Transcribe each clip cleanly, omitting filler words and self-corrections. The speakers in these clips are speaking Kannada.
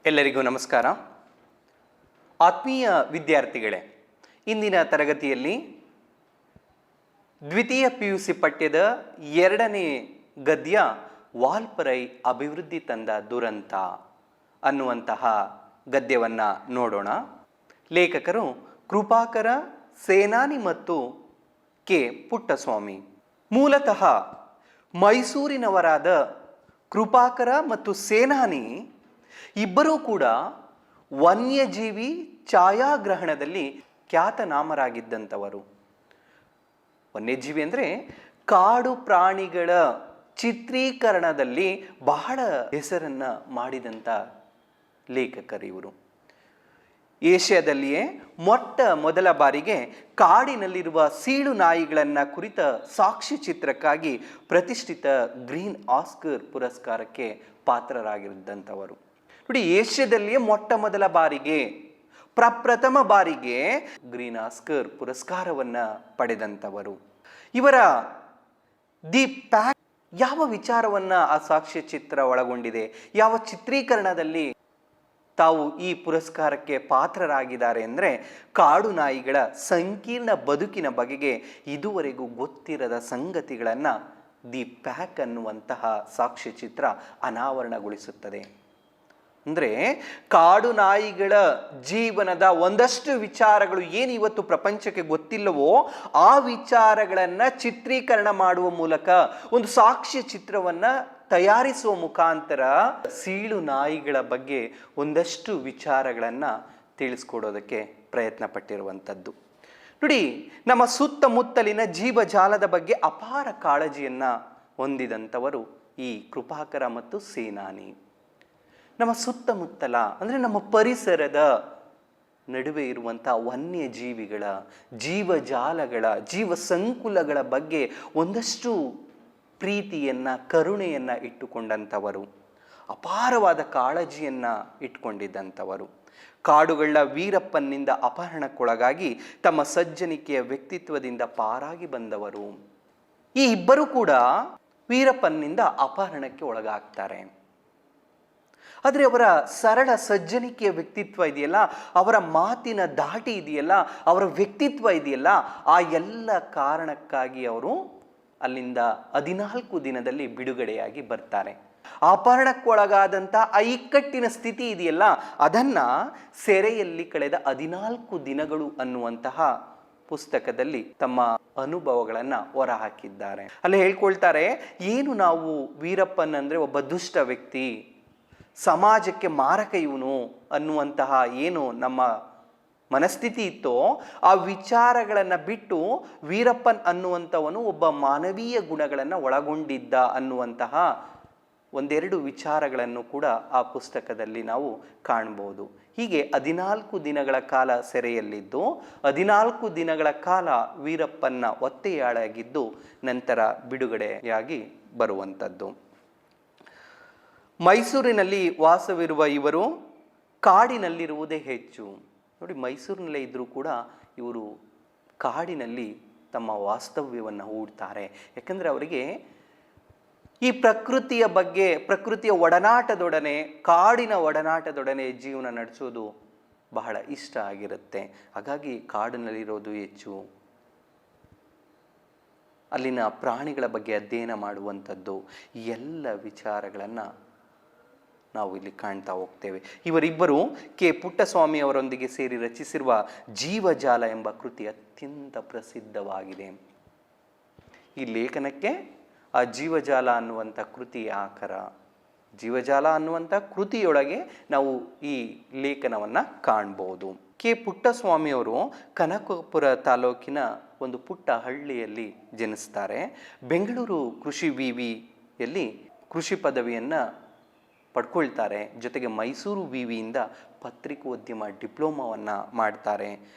ಎಲ್ಲರಿಗೂ ನಮಸ್ಕಾರ. ಆತ್ಮೀಯ ವಿದ್ಯಾರ್ಥಿಗಳೇ, ಇಂದಿನ ತರಗತಿಯಲ್ಲಿ ದ್ವಿತೀಯ PUC ಪಠ್ಯದ 2ನೇ ಗದ್ಯ ವಾಲ್ಪರೈ ಅಭಿವೃದ್ಧಿ ತಂದ ದುರಂತ ಅನ್ನುವಂತಹ ಗದ್ಯವನ್ನು ನೋಡೋಣ. ಲೇಖಕರು ಕೃಪಾಕರ, ಸೇನಾನಿ ಮತ್ತು ಕೆ ಪುಟ್ಟಸ್ವಾಮಿ. ಮೂಲತಃ ಮೈಸೂರಿನವರಾದ ಕೃಪಾಕರ ಮತ್ತು ಸೇನಾನಿ ಇಬ್ಬರೂ ಕೂಡ ವನ್ಯಜೀವಿ ಛಾಯಾಗ್ರಹಣದಲ್ಲಿ ಖ್ಯಾತನಾಮರಾಗಿದ್ದಂಥವರು. ವನ್ಯಜೀವಿ ಅಂದರೆ ಕಾಡು ಪ್ರಾಣಿಗಳ ಚಿತ್ರೀಕರಣದಲ್ಲಿ ಬಹಳ ಹೆಸರನ್ನು ಮಾಡಿದಂಥ ಲೇಖಕರಿವರು. ಏಷ್ಯಾದಲ್ಲಿಯೇ ಮೊದಲ ಬಾರಿಗೆ ಕಾಡಿನಲ್ಲಿರುವ ಸೀಳು ನಾಯಿಗಳನ್ನು ಕುರಿತ ಸಾಕ್ಷ್ಯ ಚಿತ್ರಕ್ಕಾಗಿ ಪ್ರತಿಷ್ಠಿತ ಗ್ರೀನ್ ಆಸ್ಕರ್ ಪುರಸ್ಕಾರಕ್ಕೆ ಪಾತ್ರರಾಗಿದ್ದಂಥವರು. ನೋಡಿ, ಏಷ್ಯಾದಲ್ಲಿಯೇ ಮೊದಲ ಬಾರಿಗೆ ಪ್ರಪ್ರಥಮ ಬಾರಿಗೆ ಗ್ರೀನ್ ಆಸ್ಕರ್ ಪುರಸ್ಕಾರವನ್ನು ಪಡೆದಂಥವರು. ಇವರ ದಿ ಪ್ಯಾಕ್ ಯಾವ ವಿಚಾರವನ್ನು ಆ ಸಾಕ್ಷ್ಯ ಚಿತ್ರ ಒಳಗೊಂಡಿದೆ, ಯಾವ ಚಿತ್ರೀಕರಣದಲ್ಲಿ ತಾವು ಈ ಪುರಸ್ಕಾರಕ್ಕೆ ಪಾತ್ರರಾಗಿದ್ದಾರೆ ಅಂದರೆ, ಕಾಡು ನಾಯಿಗಳ ಸಂಕೀರ್ಣ ಬದುಕಿನ ಬಗೆಗೆ ಇದುವರೆಗೂ ಗೊತ್ತಿರದ ಸಂಗತಿಗಳನ್ನು ದಿ ಪ್ಯಾಕ್ ಅನ್ನುವಂತಹ ಸಾಕ್ಷ್ಯ ಚಿತ್ರ ಅನಾವರಣಗೊಳಿಸುತ್ತದೆ. ಅಂದರೆ ಕಾಡು ನಾಯಿಗಳ ಜೀವನದ ಒಂದಷ್ಟು ವಿಚಾರಗಳು ಏನು ಇವತ್ತು ಪ್ರಪಂಚಕ್ಕೆ ಗೊತ್ತಿಲ್ಲವೋ ಆ ವಿಚಾರಗಳನ್ನು ಚಿತ್ರೀಕರಣ ಮಾಡುವ ಮೂಲಕ ಒಂದು ಸಾಕ್ಷ್ಯ ಚಿತ್ರವನ್ನು ತಯಾರಿಸುವ ಮುಖಾಂತರ ಸೀಳು ನಾಯಿಗಳ ಬಗ್ಗೆ ಒಂದಷ್ಟು ವಿಚಾರಗಳನ್ನು ತಿಳಿಸ್ಕೊಡೋದಕ್ಕೆ ಪ್ರಯತ್ನ ಪಟ್ಟಿರುವಂಥದ್ದು. ನೋಡಿ, ನಮ್ಮ ಸುತ್ತಮುತ್ತಲಿನ ಜೀವಜಾಲದ ಬಗ್ಗೆ ಅಪಾರ ಕಾಳಜಿಯನ್ನು ಹೊಂದಿದಂಥವರು ಈ ಕೃಪಾಕರ ಮತ್ತು ಸೇನಾನಿ. ನಮ್ಮ ಸುತ್ತಮುತ್ತಲ ಅಂದರೆ ನಮ್ಮ ಪರಿಸರದ ನಡುವೆ ಇರುವಂಥ ವನ್ಯಜೀವಿಗಳ, ಜೀವಜಾಲಗಳ, ಜೀವ ಸಂಕುಲಗಳ ಬಗ್ಗೆ ಒಂದಷ್ಟು ಪ್ರೀತಿಯನ್ನು, ಕರುಣೆಯನ್ನು ಇಟ್ಟುಕೊಂಡಂಥವರು, ಅಪಾರವಾದ ಕಾಳಜಿಯನ್ನು ಇಟ್ಕೊಂಡಿದ್ದಂಥವರು. ಕಾಡುಗಳ ವೀರಪ್ಪನಿಂದ ಅಪಹರಣಕ್ಕೊಳಗಾಗಿ ತಮ್ಮ ಸಜ್ಜನಿಕೆಯ ವ್ಯಕ್ತಿತ್ವದಿಂದ ಪಾರಾಗಿ ಬಂದವರು. ಈ ಇಬ್ಬರು ಕೂಡ ವೀರಪ್ಪನಿಂದ ಅಪಹರಣಕ್ಕೆ ಒಳಗಾಗ್ತಾರೆ. ಆದರೆ ಅವರ ಸರಳ ಸಜ್ಜನಿಕೆಯ ವ್ಯಕ್ತಿತ್ವ ಇದೆಯಲ್ಲ, ಅವರ ಮಾತಿನ ಧಾಟಿ ಇದೆಯಲ್ಲ, ಅವರ ವ್ಯಕ್ತಿತ್ವ ಇದೆಯಲ್ಲ, ಆ ಎಲ್ಲ ಕಾರಣಕ್ಕಾಗಿ ಅವರು ಅಲ್ಲಿಂದ 14 ದಿನದಲ್ಲಿ ಬಿಡುಗಡೆಯಾಗಿ ಬರ್ತಾರೆ. ಅಪಹರಣಕ್ಕೊಳಗಾದಂಥ ಆ ಇಕ್ಕಟ್ಟಿನ ಸ್ಥಿತಿ ಇದೆಯಲ್ಲ, ಅದನ್ನು ಸೆರೆಯಲ್ಲಿ ಕಳೆದ 14 ದಿನಗಳು ಅನ್ನುವಂತಹ ಪುಸ್ತಕದಲ್ಲಿ ತಮ್ಮ ಅನುಭವಗಳನ್ನು ಹೊರಹಾಕಿದ್ದಾರೆ. ಅಲ್ಲಿ ಹೇಳ್ಕೊಳ್ತಾರೆ, ಏನು ನಾವು ವೀರಪ್ಪನ್ ಅಂದರೆ ಒಬ್ಬ ದುಷ್ಟ ವ್ಯಕ್ತಿ, ಸಮಾಜಕ್ಕೆ ಮಾರಕ ಇವನು ಅನ್ನುವಂತಹ ಏನು ನಮ್ಮ ಮನಸ್ಥಿತಿ ಇತ್ತೋ ಆ ವಿಚಾರಗಳನ್ನು ಬಿಟ್ಟು ವೀರಪ್ಪನ್ ಅನ್ನುವಂಥವನು ಒಬ್ಬ ಮಾನವೀಯ ಗುಣಗಳನ್ನು ಒಳಗೊಂಡಿದ್ದ ಅನ್ನುವಂತಹ ಒಂದೆರಡು ವಿಚಾರಗಳನ್ನು ಕೂಡ ಆ ಪುಸ್ತಕದಲ್ಲಿ ನಾವು ಕಾಣ್ಬೋದು. ಹೀಗೆ 14 ದಿನಗಳ ಕಾಲ ಸೆರೆಯಲ್ಲಿದ್ದು 14 ದಿನಗಳ ಕಾಲ ವೀರಪ್ಪನ್ನ ಒತ್ತೆಯಾಳಾಗಿದ್ದು ನಂತರ ಬಿಡುಗಡೆಯಾಗಿ ಬರುವಂಥದ್ದು. ಮೈಸೂರಿನಲ್ಲಿ ವಾಸವಿರುವ ಇವರು ಕಾಡಿನಲ್ಲಿರುವುದೇ ಹೆಚ್ಚು. ನೋಡಿ, ಮೈಸೂರಿನಲ್ಲೇ ಇದ್ದರೂ ಕೂಡ ಇವರು ಕಾಡಿನಲ್ಲಿ ತಮ್ಮ ವಾಸ್ತವ್ಯವನ್ನು ಹೂಡ್ತಾರೆ. ಯಾಕಂದರೆ ಅವರಿಗೆ ಈ ಪ್ರಕೃತಿಯ ಬಗ್ಗೆ, ಪ್ರಕೃತಿಯ ಒಡನಾಟದೊಡನೆ, ಕಾಡಿನ ಒಡನಾಟದೊಡನೆ ಜೀವನ ನಡೆಸೋದು ಬಹಳ ಇಷ್ಟ ಆಗಿರುತ್ತೆ. ಹಾಗಾಗಿ ಕಾಡಿನಲ್ಲಿರೋದು ಹೆಚ್ಚು, ಅಲ್ಲಿನ ಪ್ರಾಣಿಗಳ ಬಗ್ಗೆ ಅಧ್ಯಯನ ಮಾಡುವಂಥದ್ದು, ಎಲ್ಲ ವಿಚಾರಗಳನ್ನು ನಾವು ಇಲ್ಲಿ ಕಾಣ್ತಾ ಹೋಗ್ತೇವೆ. ಇವರಿಬ್ಬರು ಕೆ ಪುಟ್ಟಸ್ವಾಮಿ ಅವರೊಂದಿಗೆ ಸೇರಿ ರಚಿಸಿರುವ ಜೀವಜಾಲ ಎಂಬ ಕೃತಿ ಅತ್ಯಂತ ಪ್ರಸಿದ್ಧವಾಗಿದೆ. ಈ ಲೇಖನಕ್ಕೆ ಆ ಜೀವಜಾಲ ಅನ್ನುವಂಥ ಕೃತಿ ಆಕರ. ಜೀವಜಾಲ ಅನ್ನುವಂಥ ಕೃತಿಯೊಳಗೆ ನಾವು ಈ ಲೇಖನವನ್ನು ಕಾಣ್ಬೋದು. ಕೆ ಪುಟ್ಟಸ್ವಾಮಿಯವರು ಕನಕಪುರ ತಾಲೂಕಿನ ಒಂದು ಪುಟ್ಟ ಹಳ್ಳಿಯಲ್ಲಿ ಜನಿಸ್ತಾರೆ. ಬೆಂಗಳೂರು ಕೃಷಿ ವಿವಿಯಲ್ಲಿ ಕೃಷಿ ಪದವಿಯನ್ನು ಪಡ್ಕೊಳ್ತಾರೆ. ಜೊತೆಗೆ ಮೈಸೂರು ವಿವಿಯಿಂದ ಪತ್ರಿಕೋದ್ಯಮ ಡಿಪ್ಲೊಮಾವನ್ನು ಮಾಡ್ತಾರೆ.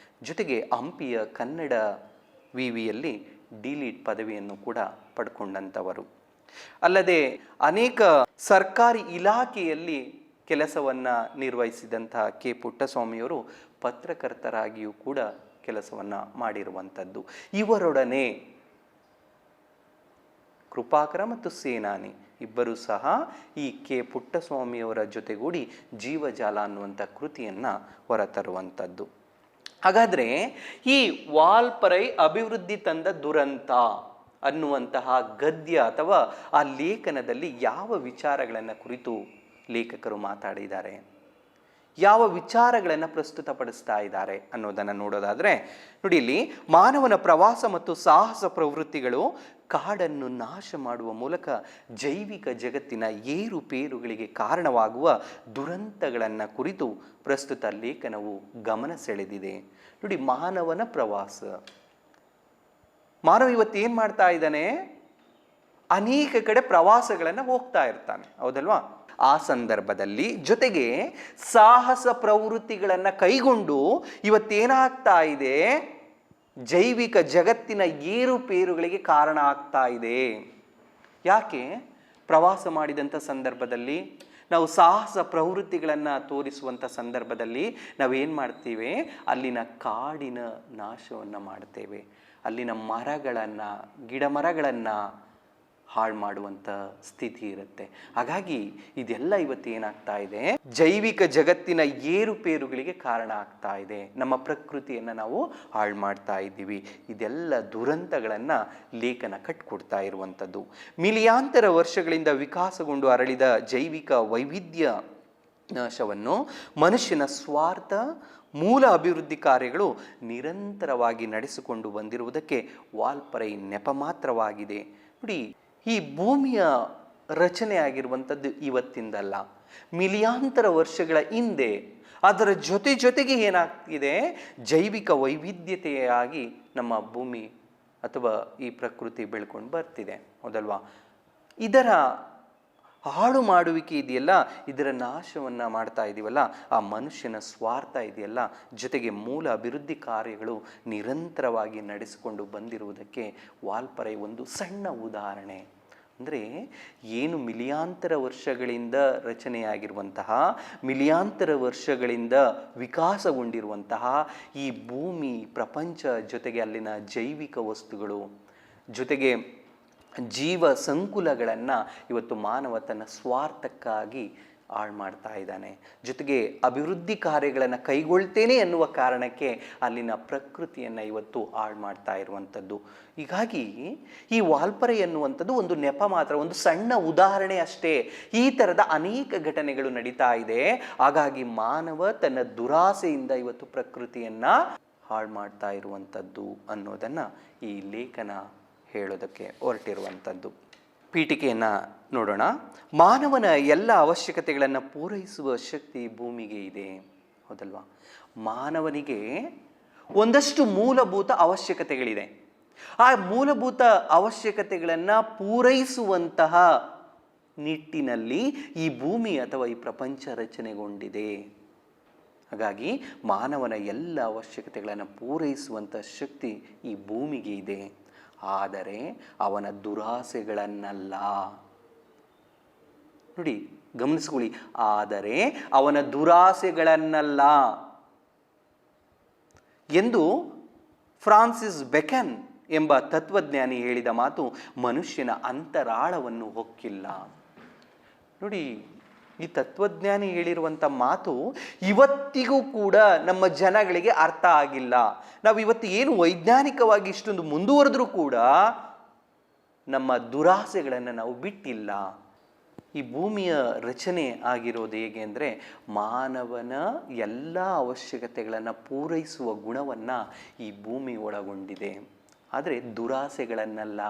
ಜೊತೆಗೆ ಹಂಪಿಯ ಕನ್ನಡ ವಿವಿಯಲ್ಲಿ ಡಿಲಿಟ್ ಪದವಿಯನ್ನು ಕೂಡ ಪಡ್ಕೊಂಡಂಥವರು. ಅಲ್ಲದೆ ಅನೇಕ ಸರ್ಕಾರಿ ಇಲಾಖೆಯಲ್ಲಿ ಕೆಲಸವನ್ನು ನಿರ್ವಹಿಸಿದಂತಹ ಕೆ ಪುಟ್ಟಸ್ವಾಮಿಯವರು ಪತ್ರಕರ್ತರಾಗಿಯೂ ಕೂಡ ಕೆಲಸವನ್ನು ಮಾಡಿರುವಂಥದ್ದು. ಇವರೊಡನೆ ಕೃಪಾಕರ ಮತ್ತು ಸೇನಾನಿ ಇಬ್ಬರು ಸಹ ಈ ಕೆ ಪುಟ್ಟಸ್ವಾಮಿಯವರ ಜೊತೆಗೂಡಿ ಜೀವಜಾಲ ಅನ್ನುವಂಥ ಕೃತಿಯನ್ನು ಹೊರತರುವಂಥದ್ದು. ಹಾಗಾದರೆ ಈ ವಾಲ್ಪರೈ ಅಭಿವೃದ್ಧಿ ತಂದ ದುರಂತ ಅನ್ನುವಂತಹ ಗದ್ಯ ಅಥವಾ ಆ ಲೇಖನದಲ್ಲಿ ಯಾವ ವಿಚಾರಗಳನ್ನು ಕುರಿತು ಲೇಖಕರು ಮಾತಾಡಿದ್ದಾರೆ, ಯಾವ ವಿಚಾರಗಳನ್ನು ಪ್ರಸ್ತುತಪಡಿಸ್ತಾ ಇದ್ದಾರೆ ಅನ್ನೋದನ್ನು ನೋಡೋದಾದರೆ ನೋಡಿ, ಇಲ್ಲಿ ಮಾನವನ ಪ್ರವಾಸ ಮತ್ತು ಸಾಹಸ ಪ್ರವೃತ್ತಿಗಳು ಕಾಡನ್ನು ನಾಶ ಮಾಡುವ ಮೂಲಕ ಜೈವಿಕ ಜಗತ್ತಿನ ಏರುಪೇರುಗಳಿಗೆ ಕಾರಣವಾಗುವ ದುರಂತಗಳನ್ನು ಕುರಿತು ಪ್ರಸ್ತುತ ಲೇಖನವು ಗಮನ ಸೆಳೆದಿದೆ. ನೋಡಿ, ಮಾನವನ ಪ್ರವಾಸ. ಮಾನವ ಇವತ್ತು ಏನು ಮಾಡ್ತಾ ಇದ್ದಾನೆ? ಅನೇಕ ಕಡೆ ಪ್ರವಾಸಗಳನ್ನು ಹೋಗ್ತಾ ಇರ್ತಾನೆ, ಹೌದಲ್ವಾ? ಆ ಸಂದರ್ಭದಲ್ಲಿ ಜೊತೆಗೆ ಸಾಹಸ ಪ್ರವೃತ್ತಿಗಳನ್ನು ಕೈಗೊಂಡು ಇವತ್ತೇನಾಗ್ತಾ ಇದೆ? ಜೈವಿಕ ಜಗತ್ತಿನ ಏರುಪೇರುಗಳಿಗೆ ಕಾರಣ ಆಗ್ತಾ ಇದೆ. ಯಾಕೆ? ಪ್ರವಾಸ ಮಾಡಿದಂಥ ಸಂದರ್ಭದಲ್ಲಿ, ನಾವು ಸಾಹಸ ಪ್ರವೃತ್ತಿಗಳನ್ನು ತೋರಿಸುವಂಥ ಸಂದರ್ಭದಲ್ಲಿ ನಾವೇನು ಮಾಡ್ತೀವಿ? ಅಲ್ಲಿನ ಕಾಡಿನ ನಾಶವನ್ನು ಮಾಡ್ತೇವೆ, ಅಲ್ಲಿನ ಮರಗಳನ್ನು, ಗಿಡ ಮರಗಳನ್ನು ಹಾಳು ಮಾಡುವಂಥ ಸ್ಥಿತಿ ಇರುತ್ತೆ. ಹಾಗಾಗಿ ಇದೆಲ್ಲ ಇವತ್ತು ಏನಾಗ್ತಾ ಇದೆ? ಜೈವಿಕ ಜಗತ್ತಿನ ಏರುಪೇರುಗಳಿಗೆ ಕಾರಣ ಆಗ್ತಾ ಇದೆ. ನಮ್ಮ ಪ್ರಕೃತಿಯನ್ನು ನಾವು ಹಾಳು ಮಾಡ್ತಾ ಇದ್ದೀವಿ. ಇದೆಲ್ಲ ದುರಂತಗಳನ್ನು ಲೇಖನ ಕಟ್ಕೊಡ್ತಾ ಇರುವಂಥದ್ದು. ಮಿಲಿಯಾಂತರ ವರ್ಷಗಳಿಂದ ವಿಕಾಸಗೊಂಡು ಅರಳಿದ ಜೈವಿಕ ವೈವಿಧ್ಯ ನಾಶವನ್ನು ಮನುಷ್ಯನ ಸ್ವಾರ್ಥ ಮೂಲ ಅಭಿವೃದ್ಧಿ ಕಾರ್ಯಗಳು ನಿರಂತರವಾಗಿ ನಡೆಸಿಕೊಂಡು ಬಂದಿರುವುದಕ್ಕೆ ವಾಲ್ಪರೈ ನೆಪ ಮಾತ್ರವಾಗಿದೆ. ನೋಡಿ, ಈ ಭೂಮಿಯ ರಚನೆ ಆಗಿರುವಂಥದ್ದು ಇವತ್ತಿಂದಲ್ಲ, ಮಿಲಿಯಾಂತರ ವರ್ಷಗಳ ಹಿಂದೆ. ಅದರ ಜೊತೆಗೆ ಏನಾಗ್ತಿದೆ? ಜೈವಿಕ ವೈವಿಧ್ಯತೆಯಾಗಿ ನಮ್ಮ ಭೂಮಿ ಅಥವಾ ಈ ಪ್ರಕೃತಿ ಬೆಳ್ಕೊಂಡು ಬರ್ತಿದೆ, ಹೌದಲ್ವಾ? ಇದರ ಹಾಳು ಮಾಡುವಿಕೆ ಇದೆಯಲ್ಲ, ಇದರ ನಾಶವನ್ನು ಮಾಡ್ತಾ ಇದ್ದೀವಲ್ಲ, ಆ ಮನುಷ್ಯನ ಸ್ವಾರ್ಥ ಇದೆಯಲ್ಲ, ಜೊತೆಗೆ ಮೂಲ ಅಭಿವೃದ್ಧಿ ಕಾರ್ಯಗಳು ನಿರಂತರವಾಗಿ ನಡೆಸಿಕೊಂಡು ಬಂದಿರುವುದಕ್ಕೆ ವಾಲ್ಪರೈ ಒಂದು ಸಣ್ಣ ಉದಾಹರಣೆ. ಅಂದರೆ ಏನು ಮಿಲಿಯಾಂತರ ವರ್ಷಗಳಿಂದ ರಚನೆಯಾಗಿರುವಂತಹ, ಮಿಲಿಯಾಂತರ ವರ್ಷಗಳಿಂದ ವಿಕಾಸಗೊಂಡಿರುವಂತಹ ಈ ಭೂಮಿ, ಪ್ರಪಂಚ, ಜೊತೆಗೆ ಅಲ್ಲಿನ ಜೈವಿಕ ವಸ್ತುಗಳು, ಜೊತೆಗೆ ಜೀವ ಸಂಕುಲಗಳನ್ನು ಇವತ್ತು ಮಾನವ ತನ್ನ ಸ್ವಾರ್ಥಕ್ಕಾಗಿ ಹಾಳು ಮಾಡ್ತಾ ಇದ್ದಾನೆ. ಜೊತೆಗೆ ಅಭಿವೃದ್ಧಿ ಕಾರ್ಯಗಳನ್ನು ಕೈಗೊಳ್ತೇನೆ ಎನ್ನುವ ಕಾರಣಕ್ಕೆ ಅಲ್ಲಿನ ಪ್ರಕೃತಿಯನ್ನು ಇವತ್ತು ಹಾಳು ಮಾಡ್ತಾ ಇರುವಂಥದ್ದು. ಹೀಗಾಗಿ ಈ ವಾಲ್ಪರೈ ಎನ್ನುವಂಥದ್ದು ಒಂದು ನೆಪ ಮಾತ್ರ, ಒಂದು ಸಣ್ಣ ಉದಾಹರಣೆ ಅಷ್ಟೇ. ಈ ಥರದ ಅನೇಕ ಘಟನೆಗಳು ನಡೀತಾ ಇದೆ. ಹಾಗಾಗಿ ಮಾನವ ತನ್ನ ದುರಾಸೆಯಿಂದ ಇವತ್ತು ಪ್ರಕೃತಿಯನ್ನು ಹಾಳು ಮಾಡ್ತಾ ಇರುವಂಥದ್ದು ಅನ್ನೋದನ್ನು ಈ ಲೇಖನ ಹೇಳೋದಕ್ಕೆ ಹೊರಟಿರುವಂಥದ್ದು. ಪೀಠಿಕೆಯನ್ನು ನೋಡೋಣ. ಮಾನವನ ಎಲ್ಲ ಅವಶ್ಯಕತೆಗಳನ್ನು ಪೂರೈಸುವ ಶಕ್ತಿ ಭೂಮಿಗೆ ಇದೆ, ಹೌದಲ್ವಾ? ಮಾನವನಿಗೆ ಒಂದಷ್ಟು ಮೂಲಭೂತ ಅವಶ್ಯಕತೆಗಳಿದೆ. ಆ ಮೂಲಭೂತ ಅವಶ್ಯಕತೆಗಳನ್ನು ಪೂರೈಸುವಂತಹ ನಿಟ್ಟಿನಲ್ಲಿ ಈ ಭೂಮಿ ಅಥವಾ ಈ ಪ್ರಪಂಚ ರಚನೆಗೊಂಡಿದೆ. ಹಾಗಾಗಿ ಮಾನವನ ಎಲ್ಲ ಅವಶ್ಯಕತೆಗಳನ್ನು ಪೂರೈಸುವಂಥ ಶಕ್ತಿ ಈ ಭೂಮಿಗೆ ಇದೆ. ಆದರೆ ಅವನ ದುರಾಸೆಗಳನ್ನಲ್ಲ. ನೋಡಿ, ಗಮನಿಸ್ಕೊಳ್ಳಿ, ಆದರೆ ಅವನ ದುರಾಸೆಗಳನ್ನಲ್ಲ ಎಂದು ಫ್ರಾನ್ಸಿಸ್ ಬೆಕನ್ ಎಂಬ ತತ್ವಜ್ಞಾನಿ ಹೇಳಿದ ಮಾತು ಮನುಷ್ಯನ ಅಂತರಾಳವನ್ನು ಹೊಕ್ಕಿಲ್ಲ. ನೋಡಿ, ಈ ತತ್ವಜ್ಞಾನಿ ಹೇಳಿರುವಂಥ ಮಾತು ಇವತ್ತಿಗೂ ಕೂಡ ನಮ್ಮ ಜನಗಳಿಗೆ ಅರ್ಥ ಆಗಿಲ್ಲ. ನಾವು ಇವತ್ತು ಏನು ವೈಜ್ಞಾನಿಕವಾಗಿ ಇಷ್ಟೊಂದು ಮುಂದುವರೆದ್ರೂ ಕೂಡ ನಮ್ಮ ದುರಾಸೆಗಳನ್ನು ನಾವು ಬಿಟ್ಟಿಲ್ಲ. ಈ ಭೂಮಿಯ ರಚನೆ ಆಗಿರೋದು ಹೇಗೆ ಅಂದರೆ, ಮಾನವನ ಎಲ್ಲ ಅವಶ್ಯಕತೆಗಳನ್ನು ಪೂರೈಸುವ ಗುಣವನ್ನು ಈ ಭೂಮಿ ಒಳಗೊಂಡಿದೆ, ಆದರೆ ದುರಾಸೆಗಳನ್ನಲ್ಲ.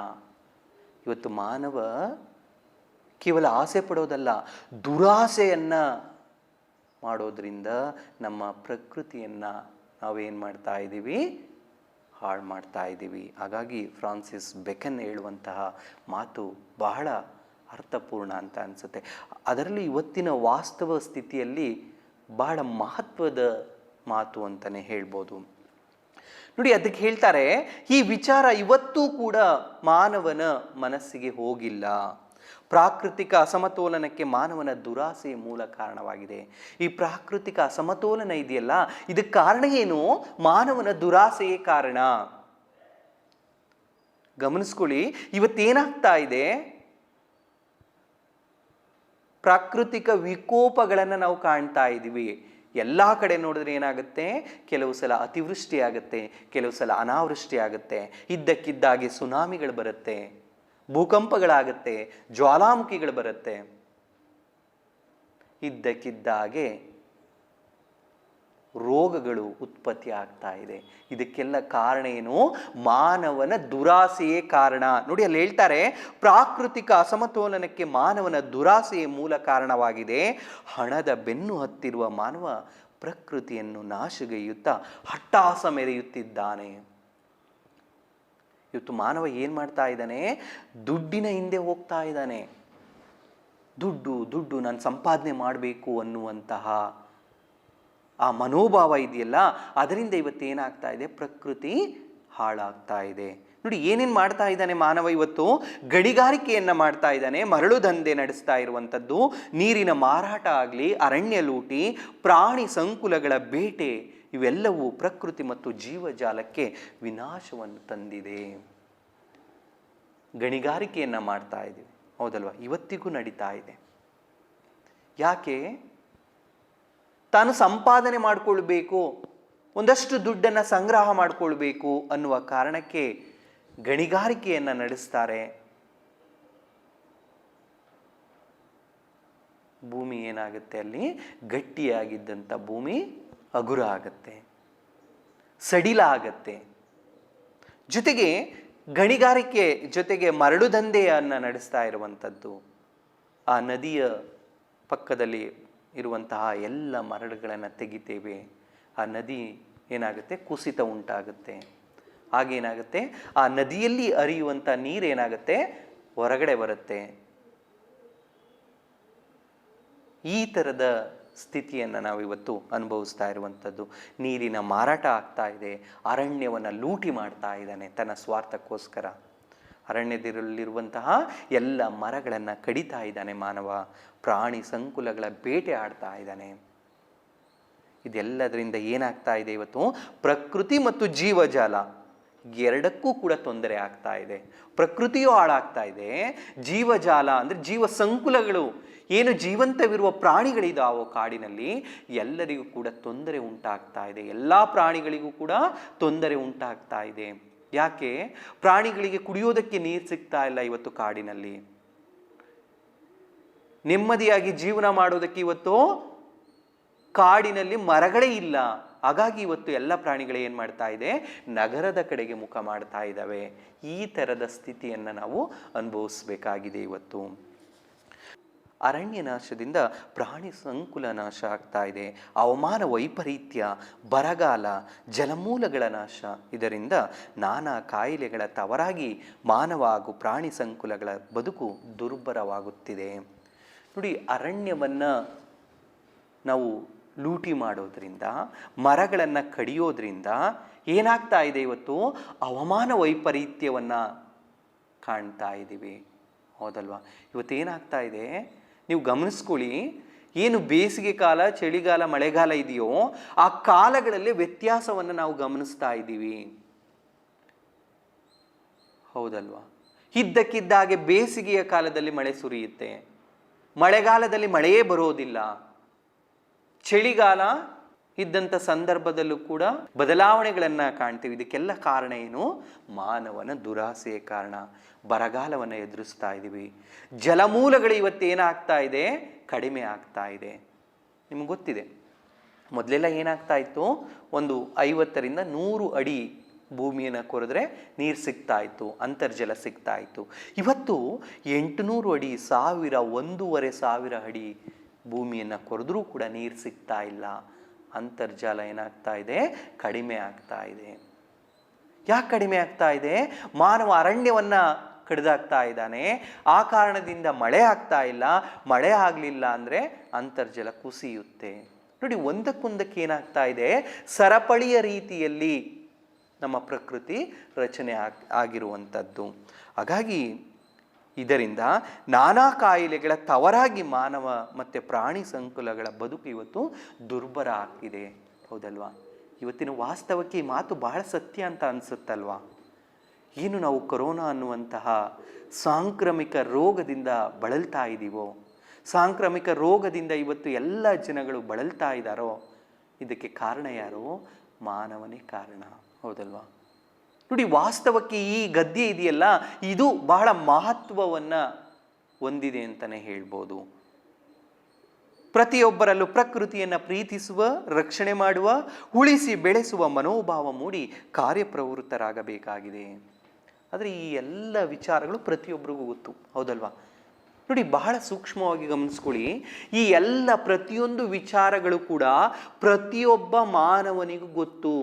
ಇವತ್ತು ಮಾನವ ಕೇವಲ ಆಸೆ ಪಡೋದಲ್ಲ, ದುರಾಸೆಯನ್ನು ಮಾಡೋದ್ರಿಂದ ನಮ್ಮ ಪ್ರಕೃತಿಯನ್ನು ನಾವೇನು ಮಾಡ್ತಾ ಇದ್ದೀವಿ? ಹಾಳು ಮಾಡ್ತಾ ಇದ್ದೀವಿ. ಹಾಗಾಗಿ ಫ್ರಾನ್ಸಿಸ್ ಬೆಕನ್ ಹೇಳುವಂತಹ ಮಾತು ಬಹಳ ಅರ್ಥಪೂರ್ಣ ಅಂತ ಅನಿಸುತ್ತೆ. ಅದರಲ್ಲಿ ಇವತ್ತಿನ ವಾಸ್ತವ ಸ್ಥಿತಿಯಲ್ಲಿ ಬಹಳ ಮಹತ್ವದ ಮಾತು ಅಂತಲೇ ಹೇಳ್ಬೋದು. ನೋಡಿ, ಅದಕ್ಕೆ ಹೇಳ್ತಾರೆ, ಈ ವಿಚಾರ ಇವತ್ತೂ ಕೂಡ ಮಾನವನ ಮನಸ್ಸಿಗೆ ಹೋಗಿಲ್ಲ. ಪ್ರಾಕೃತಿಕ ಅಸಮತೋಲನಕ್ಕೆ ಮಾನವನ ದುರಾಸೆಯ ಮೂಲ ಕಾರಣವಾಗಿದೆ. ಈ ಪ್ರಾಕೃತಿಕ ಅಸಮತೋಲನ ಇದೆಯಲ್ಲ, ಇದಕ್ಕೆ ಕಾರಣ ಏನು? ಮಾನವನ ದುರಾಸೆಯೇ ಕಾರಣ. ಗಮನಿಸ್ಕೊಳ್ಳಿ, ಇವತ್ತೇನಾಗ್ತಾ ಇದೆ? ಪ್ರಾಕೃತಿಕ ವಿಕೋಪಗಳನ್ನು ನಾವು ಕಾಣ್ತಾ ಇದ್ದೀವಿ. ಎಲ್ಲ ಕಡೆ ನೋಡಿದ್ರೆ ಏನಾಗುತ್ತೆ, ಕೆಲವು ಸಲ ಅತಿವೃಷ್ಟಿ ಆಗುತ್ತೆ, ಕೆಲವು ಸಲ ಅನಾವೃಷ್ಟಿ ಆಗುತ್ತೆ, ಇದ್ದಕ್ಕಿದ್ದಾಗೆ ಸುನಾಮಿಗಳು ಬರುತ್ತೆ, ಭೂಕಂಪಗಳಾಗುತ್ತೆ, ಜ್ವಾಲಾಮುಖಿಗಳು ಬರುತ್ತೆ, ಇದ್ದಕ್ಕಿದ್ದಾಗೆ ರೋಗಗಳು ಉತ್ಪತ್ತಿ ಆಗ್ತಾ ಇದೆ. ಇದಕ್ಕೆಲ್ಲ ಕಾರಣ ಏನು? ಮಾನವನ ದುರಾಸೆಯೇ ಕಾರಣ. ನೋಡಿ ಅಲ್ಲಿ ಹೇಳ್ತಾರೆ, ಪ್ರಾಕೃತಿಕ ಅಸಮತೋಲನಕ್ಕೆ ಮಾನವನ ದುರಾಸೆಯೇ ಮೂಲ ಕಾರಣವಾಗಿದೆ. ಹಣದ ಬೆನ್ನು ಹತ್ತಿರುವ ಮಾನವ ಪ್ರಕೃತಿಯನ್ನು ನಾಶಗೈಯುತ್ತಾ ಹಟ್ಟಾಸ ಮೆರೆಯುತ್ತಿದ್ದಾನೆ. ಇವತ್ತು ಮಾನವ ಏನು ಮಾಡ್ತಾ ಇದ್ದಾನೆ? ದುಡ್ಡಿನ ಹಿಂದೆ ಹೋಗ್ತಾ ಇದ್ದಾನೆ. ದುಡ್ಡು ನಾನು ಸಂಪಾದನೆ ಮಾಡಬೇಕು ಅನ್ನುವಂತಹ ಆ ಮನೋಭಾವ ಇದೆಯಲ್ಲ, ಅದರಿಂದ ಇವತ್ತೇನಾಗ್ತಾ ಇದೆ? ಪ್ರಕೃತಿ ಹಾಳಾಗ್ತಾ ಇದೆ. ನೋಡಿ ಏನೇನು ಮಾಡ್ತಾ ಇದ್ದಾನೆ ಮಾನವ ಇವತ್ತು? ಗಣಿಗಾರಿಕೆಯನ್ನು ಮಾಡ್ತಾ ಇದ್ದಾನೆ, ಮರಳು ದಂಧೆ ನಡೆಸ್ತಾ ಇರುವಂಥದ್ದು, ನೀರಿನ ಮಾರಾಟ ಆಗಲಿ, ಅರಣ್ಯ ಲೂಟಿ, ಪ್ರಾಣಿ ಸಂಕುಲಗಳ ಬೇಟೆ, ಇವೆಲ್ಲವೂ ಪ್ರಕೃತಿ ಮತ್ತು ಜೀವಜಾಲಕ್ಕೆ ವಿನಾಶವನ್ನು ತಂದಿದೆ. ಗಣಿಗಾರಿಕೆಯನ್ನು ಮಾಡ್ತಾ ಇದ್ದೀವಿ, ಹೌದಲ್ವಾ? ಇವತ್ತಿಗೂ ನಡೀತಾ ಇದೆ. ಯಾಕೆ? ತಾನು ಸಂಪಾದನೆ ಮಾಡಿಕೊಳ್ಬೇಕು, ಒಂದಷ್ಟು ದುಡ್ಡನ್ನು ಸಂಗ್ರಹ ಮಾಡಿಕೊಳ್ಬೇಕು ಅನ್ನುವ ಕಾರಣಕ್ಕೆ ಗಣಿಗಾರಿಕೆಯನ್ನು ನಡೆಸ್ತಾರೆ. ಭೂಮಿ ಏನಾಗುತ್ತೆ? ಅಲ್ಲಿ ಗಟ್ಟಿಯಾಗಿದ್ದಂಥ ಭೂಮಿ ಹಗುರ ಆಗುತ್ತೆ, ಸಡಿಲ ಆಗತ್ತೆ. ಜೊತೆಗೆ ಗಣಿಗಾರಿಕೆ ಜೊತೆಗೆ ಮರಳು ದಂಧೆಯನ್ನು ನಡೆಸ್ತಾ ಇರುವಂಥದ್ದು, ಆ ನದಿಯ ಪಕ್ಕದಲ್ಲಿ ಇರುವಂತಹ ಎಲ್ಲ ಮರಳುಗಳನ್ನು ತೆಗಿತೇವೆ, ಆ ನದಿ ಏನಾಗುತ್ತೆ? ಕುಸಿತ ಉಂಟಾಗುತ್ತೆ. ಹಾಗೇನಾಗುತ್ತೆ? ಆ ನದಿಯಲ್ಲಿ ಹರಿಯುವಂಥ ನೀರೇನಾಗುತ್ತೆ? ಹೊರಗಡೆ ಬರುತ್ತೆ. ಈ ಥರದ ಸ್ಥಿತಿಯನ್ನು ನಾವು ಇವತ್ತು ಅನುಭವಿಸ್ತಾ ಇರುವಂಥದ್ದು. ನೀರಿನ ಮಾರಾಟ ಆಗ್ತಾ ಇದೆ, ಅರಣ್ಯವನ್ನು ಲೂಟಿ ಮಾಡ್ತಾ ಇದ್ದಾನೆ ತನ್ನ ಸ್ವಾರ್ಥಕ್ಕೋಸ್ಕರ. ಅರಣ್ಯದಲ್ಲಿರುವಂತಹ ಎಲ್ಲ ಮರಗಳನ್ನು ಕಡಿತಾ ಇದ್ದಾನೆ ಮಾನವ, ಪ್ರಾಣಿ ಸಂಕುಲಗಳ ಬೇಟೆ ಆಡ್ತಾ ಇದ್ದಾನೆ. ಇದೆಲ್ಲದರಿಂದ ಏನಾಗ್ತಾ ಇದೆ? ಇವತ್ತು ಪ್ರಕೃತಿ ಮತ್ತು ಜೀವಜಾಲ ಎರಡಕ್ಕೂ ಕೂಡ ತೊಂದರೆ ಆಗ್ತಾ ಇದೆ. ಪ್ರಕೃತಿಯೂ ಹಾಳಾಗ್ತಾ ಇದೆ, ಜೀವಜಾಲ ಅಂದರೆ ಜೀವ ಸಂಕುಲಗಳು, ಏನು ಜೀವಂತವಿರುವ ಪ್ರಾಣಿಗಳಿದಾವೋ ಕಾಡಿನಲ್ಲಿ, ಎಲ್ಲರಿಗೂ ಕೂಡ ತೊಂದರೆ ಉಂಟಾಗ್ತಾ ಇದೆ. ಎಲ್ಲ ಪ್ರಾಣಿಗಳಿಗೂ ಕೂಡ ತೊಂದರೆ ಉಂಟಾಗ್ತಾ ಇದೆ. ಯಾಕೆ? ಪ್ರಾಣಿಗಳಿಗೆ ಕುಡಿಯೋದಕ್ಕೆ ನೀರು ಸಿಗ್ತಾ ಇಲ್ಲ ಇವತ್ತು ಕಾಡಿನಲ್ಲಿ. ನೆಮ್ಮದಿಯಾಗಿ ಜೀವನ ಮಾಡೋದಕ್ಕೆ ಇವತ್ತು ಕಾಡಿನಲ್ಲಿ ಮರಗಳೇ ಇಲ್ಲ. ಹಾಗಾಗಿ ಇವತ್ತು ಎಲ್ಲ ಪ್ರಾಣಿಗಳು ಏನು ಮಾಡ್ತಾ ಇದೆ? ನಗರದ ಕಡೆಗೆ ಮುಖ ಮಾಡ್ತಾ ಇದ್ದಾವೆ. ಈ ಥರದ ಸ್ಥಿತಿಯನ್ನು ನಾವು ಅನುಭವಿಸಬೇಕಾಗಿದೆ ಇವತ್ತು. ಅರಣ್ಯ ನಾಶದಿಂದ ಪ್ರಾಣಿ ಸಂಕುಲ ನಾಶ ಆಗ್ತಾ ಇದೆ, ಹವಾಮಾನ ವೈಪರೀತ್ಯ, ಬರಗಾಲ, ಜಲಮೂಲಗಳ ನಾಶ, ಇದರಿಂದ ನಾನಾ ಕಾಯಿಲೆಗಳ ತವರಾಗಿ ಮಾನವ ಹಾಗೂ ಪ್ರಾಣಿ ಸಂಕುಲಗಳ ಬದುಕು ದುರ್ಬರವಾಗುತ್ತಿದೆ. ನೋಡಿ, ಅರಣ್ಯವನ್ನು ನಾವು ಲೂಟಿ ಮಾಡೋದ್ರಿಂದ, ಮರಗಳನ್ನು ಕಡಿಯೋದ್ರಿಂದ ಏನಾಗ್ತಾ ಇದೆ? ಇವತ್ತು ಹವಾಮಾನ ವೈಪರೀತ್ಯವನ್ನು ಕಾಣ್ತಾ ಇದ್ದೀವಿ, ಹೌದಲ್ವಾ? ಇವತ್ತೇನಾಗ್ತಾ ಇದೆ ನೀವು ಗಮನಿಸ್ಕೊಳ್ಳಿ. ಏನು ಬೇಸಿಗೆ ಕಾಲ, ಚಳಿಗಾಲ, ಮಳೆಗಾಲ ಇದೆಯೋ ಆ ಕಾಲಗಳಲ್ಲಿ ವ್ಯತ್ಯಾಸವನ್ನು ನಾವು ಗಮನಿಸ್ತಾ ಇದ್ದೀವಿ, ಹೌದಲ್ವಾ? ಇದ್ದಕ್ಕಿದ್ದಾಗೆ ಬೇಸಿಗೆಯ ಕಾಲದಲ್ಲಿ ಮಳೆ ಸುರಿಯುತ್ತೆ, ಮಳೆಗಾಲದಲ್ಲಿ ಮಳೆಯೇ ಬರೋದಿಲ್ಲ, ಚಳಿಗಾಲ ಇದ್ದಂಥ ಸಂದರ್ಭದಲ್ಲೂ ಕೂಡ ಬದಲಾವಣೆಗಳನ್ನು ಕಾಣ್ತೀವಿ. ಇದಕ್ಕೆಲ್ಲ ಕಾರಣ ಏನು? ಮಾನವನ ದುರಾಸೆಯ ಕಾರಣ. ಬರಗಾಲವನ್ನು ಎದುರಿಸ್ತಾ ಇದ್ದೀವಿ. ಜಲಮೂಲಗಳು ಇವತ್ತೇನಾಗ್ತಾ ಇದೆ? ಕಡಿಮೆ ಆಗ್ತಾ ಇದೆ. ನಿಮ್ಗೆ ಗೊತ್ತಿದೆ, ಮೊದಲೆಲ್ಲ ಏನಾಗ್ತಾ ಇತ್ತು? ಒಂದು 50ರಿಂದ 100 ಅಡಿ ಭೂಮಿಯನ್ನು ಕೊರೆದ್ರೆ ನೀರು ಸಿಗ್ತಾ ಇತ್ತು, ಅಂತರ್ಜಲ ಸಿಗ್ತಾ ಇತ್ತು. ಇವತ್ತು 800 ಅಡಿ, 1000, 1500 ಅಡಿ ಭೂಮಿಯನ್ನು ಕೊರೆದ್ರೂ ಕೂಡ ನೀರು ಸಿಗ್ತಾ ಇಲ್ಲ. ಅಂತರ್ಜಲ ಏನಾಗ್ತಾ ಇದೆ? ಕಡಿಮೆ ಆಗ್ತಾ ಇದೆ. ಯಾಕೆ ಕಡಿಮೆ ಆಗ್ತಾ ಇದೆ? ಮಾನವ ಅರಣ್ಯವನ್ನು ಕಡಿದಾಗ್ತಾ ಇದ್ದಾನೆ. ಆ ಕಾರಣದಿಂದ ಮಳೆ ಆಗ್ತಾ ಇಲ್ಲ. ಮಳೆ ಆಗಲಿಲ್ಲ ಅಂದರೆ ಅಂತರ್ಜಲ ಕುಸಿಯುತ್ತೆ. ನೋಡಿ, ಒಂದಕ್ಕೊಂದಕ್ಕೆ ಏನಾಗ್ತಾ ಇದೆ? ಸರಪಳಿಯ ರೀತಿಯಲ್ಲಿ ನಮ್ಮ ಪ್ರಕೃತಿ ರಚನೆ ಆಗಿರುವಂಥದ್ದು. ಹಾಗಾಗಿ ಇದರಿಂದ ನಾನಾ ಕಾಯಿಲೆಗಳ ತವರಾಗಿ ಮಾನವ ಮತ್ತು ಪ್ರಾಣಿ ಸಂಕುಲಗಳ ಬದುಕು ಇವತ್ತು ದುರ್ಬರ ಆಗ್ತಿದೆ, ಹೌದಲ್ವಾ? ಇವತ್ತಿನ ವಾಸ್ತವಕ್ಕೆ ಈ ಮಾತು ಬಹಳ ಸತ್ಯ ಅಂತ ಅನಿಸುತ್ತಲ್ವಾ? ಏನು ನಾವು ಕೊರೋನಾ ಅನ್ನುವಂತಹ ಸಾಂಕ್ರಾಮಿಕ ರೋಗದಿಂದ ಬಳಲ್ತಾ ಇದ್ದೀವೋ, ಸಾಂಕ್ರಾಮಿಕ ರೋಗದಿಂದ ಇವತ್ತು ಎಲ್ಲ ಜನಗಳು ಬಳಲ್ತಾ ಇದ್ದಾರೋ ಇದಕ್ಕೆ ಕಾರಣ ಯಾರು? ಮಾನವನೇ ಕಾರಣ. ಹೌದಲ್ವಾ? ನೋಡಿ, ವಾಸ್ತವಕ್ಕೆ ಈ ಗದ್ಯ ಇದೆಯಲ್ಲ, ಇದು ಬಹಳ ಮಹತ್ವವನ್ನು ಹೊಂದಿದೆ ಅಂತಲೇ ಹೇಳ್ಬೋದು. ಪ್ರತಿಯೊಬ್ಬರಲ್ಲೂ ಪ್ರಕೃತಿಯನ್ನು ಪ್ರೀತಿಸುವ, ರಕ್ಷಣೆ ಮಾಡುವ, ಉಳಿಸಿ ಬೆಳೆಸುವ ಮನೋಭಾವ ಮೂಡಿ ಕಾರ್ಯಪ್ರವೃತ್ತರಾಗಬೇಕಾಗಿದೆ. ಆದರೆ ಈ ಎಲ್ಲ ವಿಚಾರಗಳು ಪ್ರತಿಯೊಬ್ಬರಿಗೂ ಗೊತ್ತು. ಹೌದಲ್ವಾ? ನೋಡಿ, ಬಹಳ ಸೂಕ್ಷ್ಮವಾಗಿ ಗಮನಿಸ್ಕೊಳ್ಳಿ. ಈ ಎಲ್ಲ ಪ್ರತಿಯೊಂದು ವಿಚಾರಗಳು ಕೂಡ ಪ್ರತಿಯೊಬ್ಬ ಮಾನವನಿಗೂ ಗೊತ್ತು.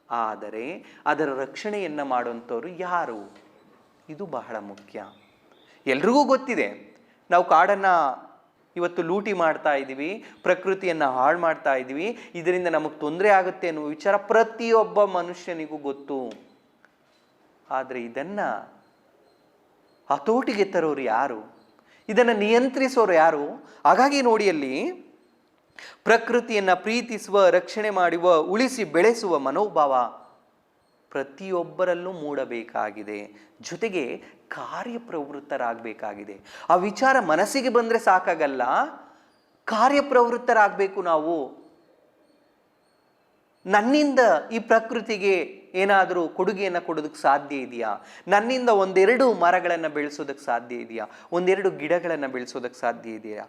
ಆದರೆ ಅದರ ರಕ್ಷಣೆಯನ್ನು ಮಾಡುವಂಥವ್ರು ಯಾರು? ಇದು ಬಹಳ ಮುಖ್ಯ. ಎಲ್ರಿಗೂ ಗೊತ್ತಿದೆ, ನಾವು ಕಾಡನ್ನು ಇವತ್ತು ಲೂಟಿ ಮಾಡ್ತಾ ಇದ್ದೀವಿ, ಪ್ರಕೃತಿಯನ್ನು ಹಾಳು ಮಾಡ್ತಾ ಇದ್ದೀವಿ, ಇದರಿಂದ ನಮಗೆ ತೊಂದರೆ ಆಗುತ್ತೆ ಅನ್ನುವ ವಿಚಾರ ಪ್ರತಿಯೊಬ್ಬ ಮನುಷ್ಯನಿಗೂ ಗೊತ್ತು. ಆದರೆ ಇದನ್ನು ಹತೋಟಿಗೆ ತರೋರು ಯಾರು? ಇದನ್ನು ನಿಯಂತ್ರಿಸೋರು ಯಾರು? ಹಾಗಾಗಿ ನೋಡಿ, ಅಲ್ಲಿ ಪ್ರಕೃತಿಯನ್ನು ಪ್ರೀತಿಸುವ, ರಕ್ಷಣೆ ಮಾಡುವ, ಉಳಿಸಿ ಬೆಳೆಸುವ ಮನೋಭಾವ ಪ್ರತಿಯೊಬ್ಬರಲ್ಲೂ ಮೂಡಬೇಕಾಗಿದೆ. ಜೊತೆಗೆ ಕಾರ್ಯಪ್ರವೃತ್ತರಾಗಬೇಕಾಗಿದೆ. ಆ ವಿಚಾರ ಮನಸ್ಸಿಗೆ ಬಂದರೆ ಸಾಕಾಗಲ್ಲ, ಕಾರ್ಯಪ್ರವೃತ್ತರಾಗಬೇಕು ನಾವು. ನನ್ನಿಂದ ಈ ಪ್ರಕೃತಿಗೆ ಏನಾದರೂ ಕೊಡುಗೆಯನ್ನು ಕೊಡೋದಕ್ಕೆ ಸಾಧ್ಯ ಇದೆಯಾ? ನನ್ನಿಂದ ಒಂದೆರಡು ಮರಗಳನ್ನು ಬೆಳೆಸೋದಕ್ಕೆ ಸಾಧ್ಯ ಇದೆಯಾ? ಒಂದೆರಡು ಗಿಡಗಳನ್ನು ಬೆಳೆಸೋದಕ್ಕೆ ಸಾಧ್ಯ ಇದೆಯಾ?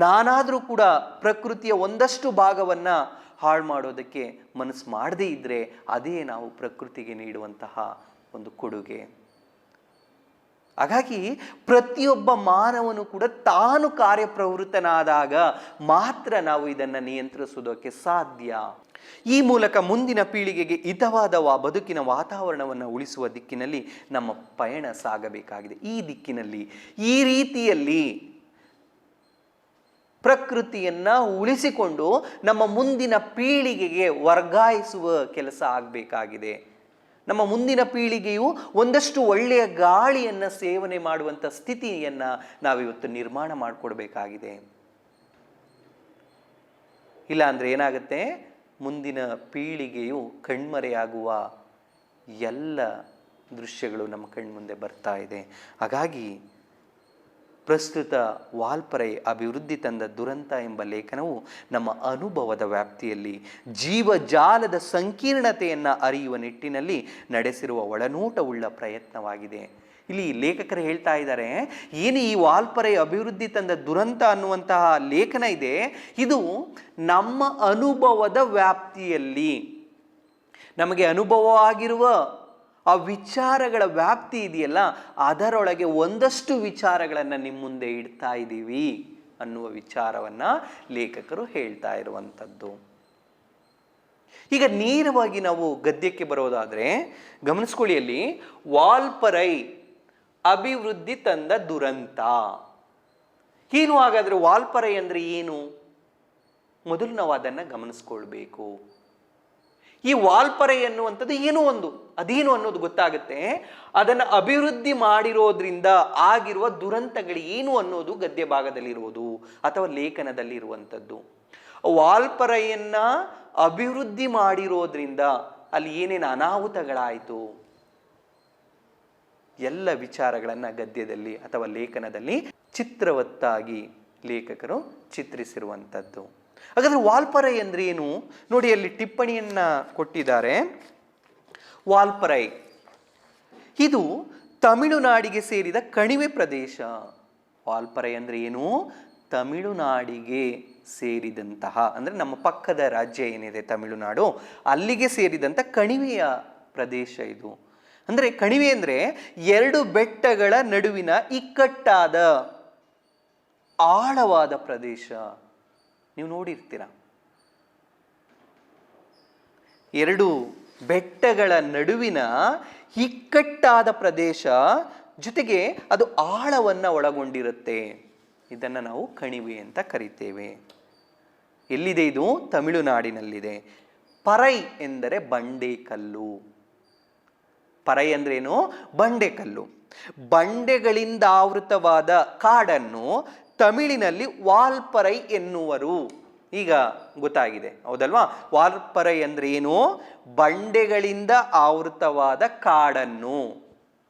ನಾನಾದರೂ ಕೂಡ ಪ್ರಕೃತಿಯ ಒಂದಷ್ಟು ಭಾಗವನ್ನು ಹಾಳು ಮಾಡೋದಕ್ಕೆ ಮನಸ್ಸು ಮಾಡದೇ ಇದ್ದರೆ ಅದೇ ನಾವು ಪ್ರಕೃತಿಗೆ ನೀಡುವಂತಹ ಒಂದು ಕೊಡುಗೆ. ಹಾಗಾಗಿ ಪ್ರತಿಯೊಬ್ಬ ಮಾನವನು ಕೂಡ ತಾನು ಕಾರ್ಯಪ್ರವೃತ್ತನಾದಾಗ ಮಾತ್ರ ನಾವು ಇದನ್ನು ನಿಯಂತ್ರಿಸೋದಕ್ಕೆ ಸಾಧ್ಯ. ಈ ಮೂಲಕ ಮುಂದಿನ ಪೀಳಿಗೆಗೆ ಹಿತವಾದ ಬದುಕಿನ ವಾತಾವರಣವನ್ನು ಉಳಿಸುವ ದಿಕ್ಕಿನಲ್ಲಿ ನಮ್ಮ ಪಯಣ ಸಾಗಬೇಕಾಗಿದೆ. ಈ ದಿಕ್ಕಿನಲ್ಲಿ, ಈ ರೀತಿಯಲ್ಲಿ ಪ್ರಕೃತಿಯನ್ನು ಉಳಿಸಿಕೊಂಡು ನಮ್ಮ ಮುಂದಿನ ಪೀಳಿಗೆಗೆ ವರ್ಗಾಯಿಸುವ ಕೆಲಸ ಆಗಬೇಕಾಗಿದೆ. ನಮ್ಮ ಮುಂದಿನ ಪೀಳಿಗೆಯು ಒಂದಷ್ಟು ಒಳ್ಳೆಯ ಗಾಳಿಯನ್ನು ಸೇವನೆ ಮಾಡುವಂಥ ಸ್ಥಿತಿಯನ್ನು ನಾವಿವತ್ತು ನಿರ್ಮಾಣ ಮಾಡಿಕೊಡ್ಬೇಕಾಗಿದೆ. ಇಲ್ಲ ಅಂದರೆ ಏನಾಗುತ್ತೆ? ಮುಂದಿನ ಪೀಳಿಗೆಯು ಕಣ್ಮರೆಯಾಗುವ ಎಲ್ಲ ದೃಶ್ಯಗಳು ನಮ್ಮ ಕಣ್ಮುಂದೆ ಬರ್ತಾ ಇದೆ. ಹಾಗಾಗಿ ಪ್ರಸ್ತುತ ವಾಲ್ಪರೈ ಅಭಿವೃದ್ಧಿ ತಂದ ದುರಂತ ಎಂಬ ಲೇಖನವು ನಮ್ಮ ಅನುಭವದ ವ್ಯಾಪ್ತಿಯಲ್ಲಿ ಜೀವಜಾಲದ ಸಂಕೀರ್ಣತೆಯನ್ನು ಅರಿಯುವ ನಿಟ್ಟಿನಲ್ಲಿ ನಡೆಸಿರುವ ಒಳನೋಟವುಳ್ಳ ಪ್ರಯತ್ನವಾಗಿದೆ. ಇಲ್ಲಿ ಲೇಖಕರು ಹೇಳ್ತಾ ಇದ್ದಾರೆ, ಏನು ಈ ವಾಲ್ಪರೈ ಅಭಿವೃದ್ಧಿ ತಂದ ದುರಂತ ಅನ್ನುವಂತಹ ಲೇಖನ ಇದೆ, ಇದು ನಮ್ಮ ಅನುಭವದ ವ್ಯಾಪ್ತಿಯಲ್ಲಿ ನಮಗೆ ಅನುಭವವಾಗಿರುವ ಆ ವಿಚಾರಗಳ ವ್ಯಾಪ್ತಿ ಇದೆಯಲ್ಲ, ಅದರೊಳಗೆ ಒಂದಷ್ಟು ವಿಚಾರಗಳನ್ನು ನಿಮ್ಮ ಮುಂದೆ ಇಡ್ತಾ ಇದ್ದೀವಿ ಅನ್ನುವ ವಿಚಾರವನ್ನು ಲೇಖಕರು ಹೇಳ್ತಾ ಇರುವಂಥದ್ದು. ಈಗ ನೇರವಾಗಿ ನಾವು ಗದ್ಯಕ್ಕೆ ಬರೋದಾದರೆ ಗಮನಿಸ್ಕೊಳ್ಳಿ, ಅಲ್ಲಿ ವಾಲ್ಪರೈ ಅಭಿವೃದ್ಧಿ ತಂದ ದುರಂತ ಏನು? ಹಾಗಾದರೆ ವಾಲ್ಪರೈ ಅಂದರೆ ಏನು? ಮೊದಲು ನಾವು ಅದನ್ನು ಗಮನಿಸ್ಕೊಳ್ಬೇಕು. ಈ ವಾಲ್ಪರೈ ಅನ್ನುವಂಥದ್ದು ಅದೇನು ಅನ್ನೋದು ಗೊತ್ತಾಗುತ್ತೆ. ಅದನ್ನು ಅಭಿವೃದ್ಧಿ ಮಾಡಿರೋದ್ರಿಂದ ಆಗಿರುವ ದುರಂತಗಳು ಏನು ಅನ್ನೋದು ಗದ್ಯ ಭಾಗದಲ್ಲಿರುವುದು ಅಥವಾ ಲೇಖನದಲ್ಲಿ ಇರುವಂಥದ್ದು. ವಾಲ್ಪರೈಯನ್ನ ಅಭಿವೃದ್ಧಿ ಮಾಡಿರೋದ್ರಿಂದ ಅಲ್ಲಿ ಏನೇನು ಅನಾಹುತಗಳಾಯಿತು, ಎಲ್ಲ ವಿಚಾರಗಳನ್ನು ಗದ್ಯದಲ್ಲಿ ಅಥವಾ ಲೇಖನದಲ್ಲಿ ಚಿತ್ರವತ್ತಾಗಿ ಲೇಖಕರು ಚಿತ್ರಿಸಿರುವಂಥದ್ದು. ಹಾಗಾದರೆ ವಾಲ್ಪರೈ ಅಂದರೆ ಏನು? ನೋಡಿ, ಅಲ್ಲಿ ಟಿಪ್ಪಣಿಯನ್ನು ಕೊಟ್ಟಿದ್ದಾರೆ. ವಾಲ್ಪರೈ ಇದು ತಮಿಳುನಾಡಿಗೆ ಸೇರಿದ ಕಣಿವೆ ಪ್ರದೇಶ. ವಾಲ್ಪರೈ ಅಂದರೆ ಏನು? ತಮಿಳುನಾಡಿಗೆ ಸೇರಿದಂತಹ, ಅಂದರೆ ನಮ್ಮ ಪಕ್ಕದ ರಾಜ್ಯ ಏನಿದೆ ತಮಿಳುನಾಡು, ಅಲ್ಲಿಗೆ ಸೇರಿದಂಥ ಕಣಿವೆಯ ಪ್ರದೇಶ ಇದು. ಅಂದರೆ ಕಣಿವೆ ಅಂದರೆ ಎರಡು ಬೆಟ್ಟಗಳ ನಡುವಿನ ಇಕ್ಕಟ್ಟಾದ ಆಳವಾದ ಪ್ರದೇಶ. ನೀವು ನೋಡಿರ್ತೀರ, ಎರಡು ಬೆಟ್ಟಗಳ ನಡುವಿನ ಇಕ್ಕಟ್ಟಾದ ಪ್ರದೇಶ, ಜೊತೆಗೆ ಅದು ಆಳವನ್ನು ಒಳಗೊಂಡಿರುತ್ತೆ. ಇದನ್ನು ನಾವು ಕಣಿವೆ ಅಂತ ಕರಿತೇವೆ. ಎಲ್ಲಿದೆ ಇದು? ತಮಿಳುನಾಡಿನಲ್ಲಿದೆ. ಪರೈ ಎಂದರೆ ಬಂಡೆಕಲ್ಲು. ಪರೈ ಅಂದ್ರೇನು? ಬಂಡೆಕಲ್ಲು. ಬಂಡೆಗಳಿಂದ ಆವೃತವಾದ ಕಾಡನ್ನು ತಮಿಳಿನಲ್ಲಿ ವಾಲ್ಪರೈ ಎನ್ನುವರು. ಈಗ ಗೊತ್ತಾಗಿದೆ, ಹೌದಲ್ವಾ? ವಾಲ್ಪರೈ ಅಂದ್ರೆ ಏನು? ಬಂಡೆಗಳಿಂದ ಆವೃತವಾದ ಕಾಡನ್ನು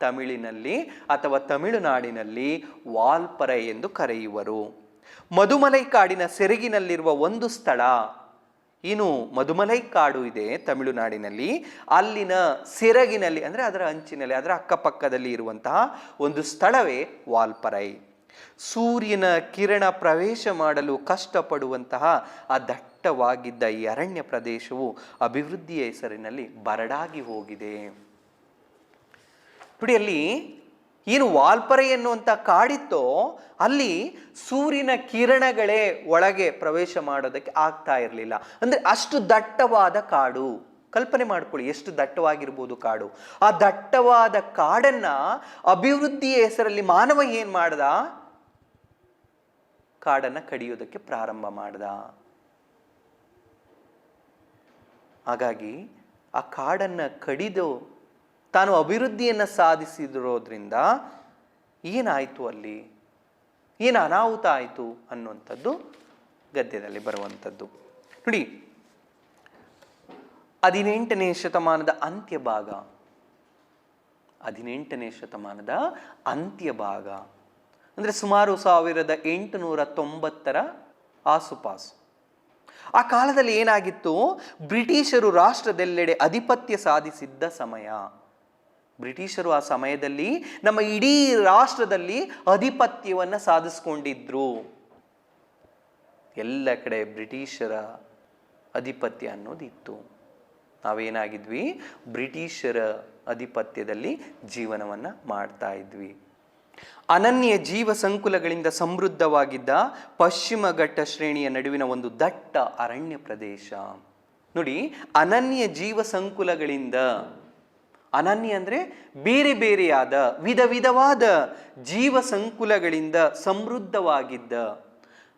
ತಮಿಳಿನಲ್ಲಿ ಅಥವಾ ತಮಿಳುನಾಡಿನಲ್ಲಿ ವಾಲ್ಪರೈ ಎಂದು ಕರೆಯುವರು. ಮಧುಮಲೈ ಕಾಡಿನ ಸೆರಗಿನಲ್ಲಿರುವ ಒಂದು ಸ್ಥಳ, ಏನು ಮಧುಮಲೈ ಕಾಡು ಇದೆ ತಮಿಳುನಾಡಿನಲ್ಲಿ, ಅಲ್ಲಿನ ಸೆರಗಿನಲ್ಲಿ ಅಂದರೆ ಅದರ ಅಂಚಿನಲ್ಲಿ, ಅದರ ಅಕ್ಕಪಕ್ಕದಲ್ಲಿ ಇರುವಂತಹ ಒಂದು ಸ್ಥಳವೇ ವಾಲ್ಪರೈ. ಸೂರ್ಯನ ಕಿರಣ ಪ್ರವೇಶ ಮಾಡಲು ಕಷ್ಟಪಡುವಂತಹ ಆ ದಟ್ಟವಾಗಿದ್ದ ಈ ಅರಣ್ಯ ಪ್ರದೇಶವು ಅಭಿವೃದ್ಧಿಯ ಹೆಸರಿನಲ್ಲಿ ಬರಡಾಗಿ ಹೋಗಿದೆ. ನೋಡಿ, ಅಲ್ಲಿ ಏನು ವಾಲ್ಪರೈ ಎನ್ನುವಂಥ ಕಾಡಿತ್ತೋ ಅಲ್ಲಿ ಸೂರ್ಯನ ಕಿರಣಗಳೇ ಒಳಗೆ ಪ್ರವೇಶ ಮಾಡೋದಕ್ಕೆ ಆಗ್ತಾ ಇರಲಿಲ್ಲ. ಅಂದರೆ ಅಷ್ಟು ದಟ್ಟವಾದ ಕಾಡು. ಕಲ್ಪನೆ ಮಾಡ್ಕೊಳ್ಳಿ ಎಷ್ಟು ದಟ್ಟವಾಗಿರ್ಬೋದು ಕಾಡು. ಆ ದಟ್ಟವಾದ ಕಾಡನ್ನ ಅಭಿವೃದ್ಧಿಯ ಹೆಸರಲ್ಲಿ ಮಾನವ ಏನ್ ಮಾಡ್ದ? ಕಾಡನ್ನ ಕಡಿಯೋದಕ್ಕೆ ಪ್ರಾರಂಭ ಮಾಡ್ದ. ಹಾಗಾಗಿ ಆ ಕಾಡನ್ನ ಕಡಿದು ತಾನು ಅಭಿವೃದ್ಧಿಯನ್ನು ಸಾಧಿಸಿರೋದ್ರಿಂದ ಏನಾಯಿತು, ಅಲ್ಲಿ ಏನು ಅನಾಹುತ ಆಯಿತು ಅನ್ನುವಂಥದ್ದು ಗದ್ಯದಲ್ಲಿ ಬರುವಂಥದ್ದು. ನೋಡಿ, 18ನೇ ಶತಮಾನದ ಅಂತ್ಯಭಾಗ, 18ನೇ ಶತಮಾನದ ಅಂತ್ಯಭಾಗ ಅಂದರೆ ಸುಮಾರು 1890ರ ಆಸುಪಾಸು. ಆ ಕಾಲದಲ್ಲಿ ಏನಾಗಿತ್ತು? ಬ್ರಿಟಿಷರು ರಾಷ್ಟ್ರದೆಲ್ಲೆಡೆ ಆಧಿಪತ್ಯ ಸಾಧಿಸಿದ್ದ ಸಮಯ. ಬ್ರಿಟಿಷರು ಆ ಸಮಯದಲ್ಲಿ ನಮ್ಮ ಇಡೀ ರಾಷ್ಟ್ರದಲ್ಲಿ ಆಧಿಪತ್ಯವನ್ನು ಸಾಧಿಸ್ಕೊಂಡಿದ್ರು. ಎಲ್ಲ ಕಡೆ ಬ್ರಿಟಿಷರ ಆಧಿಪತ್ಯ ಅನ್ನೋದಿತ್ತು. ನಾವೇನಾಗಿದ್ವಿ? ಬ್ರಿಟಿಷರ ಆಧಿಪತ್ಯದಲ್ಲಿ ಜೀವನವನ್ನು ಮಾಡ್ತಾ ಇದ್ವಿ. ಅನನ್ಯ ಜೀವ ಸಂಕುಲಗಳಿಂದ ಸಮೃದ್ಧವಾಗಿದ್ದ ಪಶ್ಚಿಮ ಘಟ್ಟ ಶ್ರೇಣಿಯ ನಡುವಿನ ಒಂದು ದಟ್ಟ ಅರಣ್ಯ ಪ್ರದೇಶ. ನೋಡಿ, ಅನನ್ಯ ಜೀವ ಸಂಕುಲಗಳಿಂದ, ಅನನ್ಯ ಅಂದರೆ ಬೇರೆ ಬೇರೆಯಾದ ವಿಧ ವಿಧವಾದ ಜೀವ ಸಂಕುಲಗಳಿಂದ ಸಮೃದ್ಧವಾಗಿದ್ದ,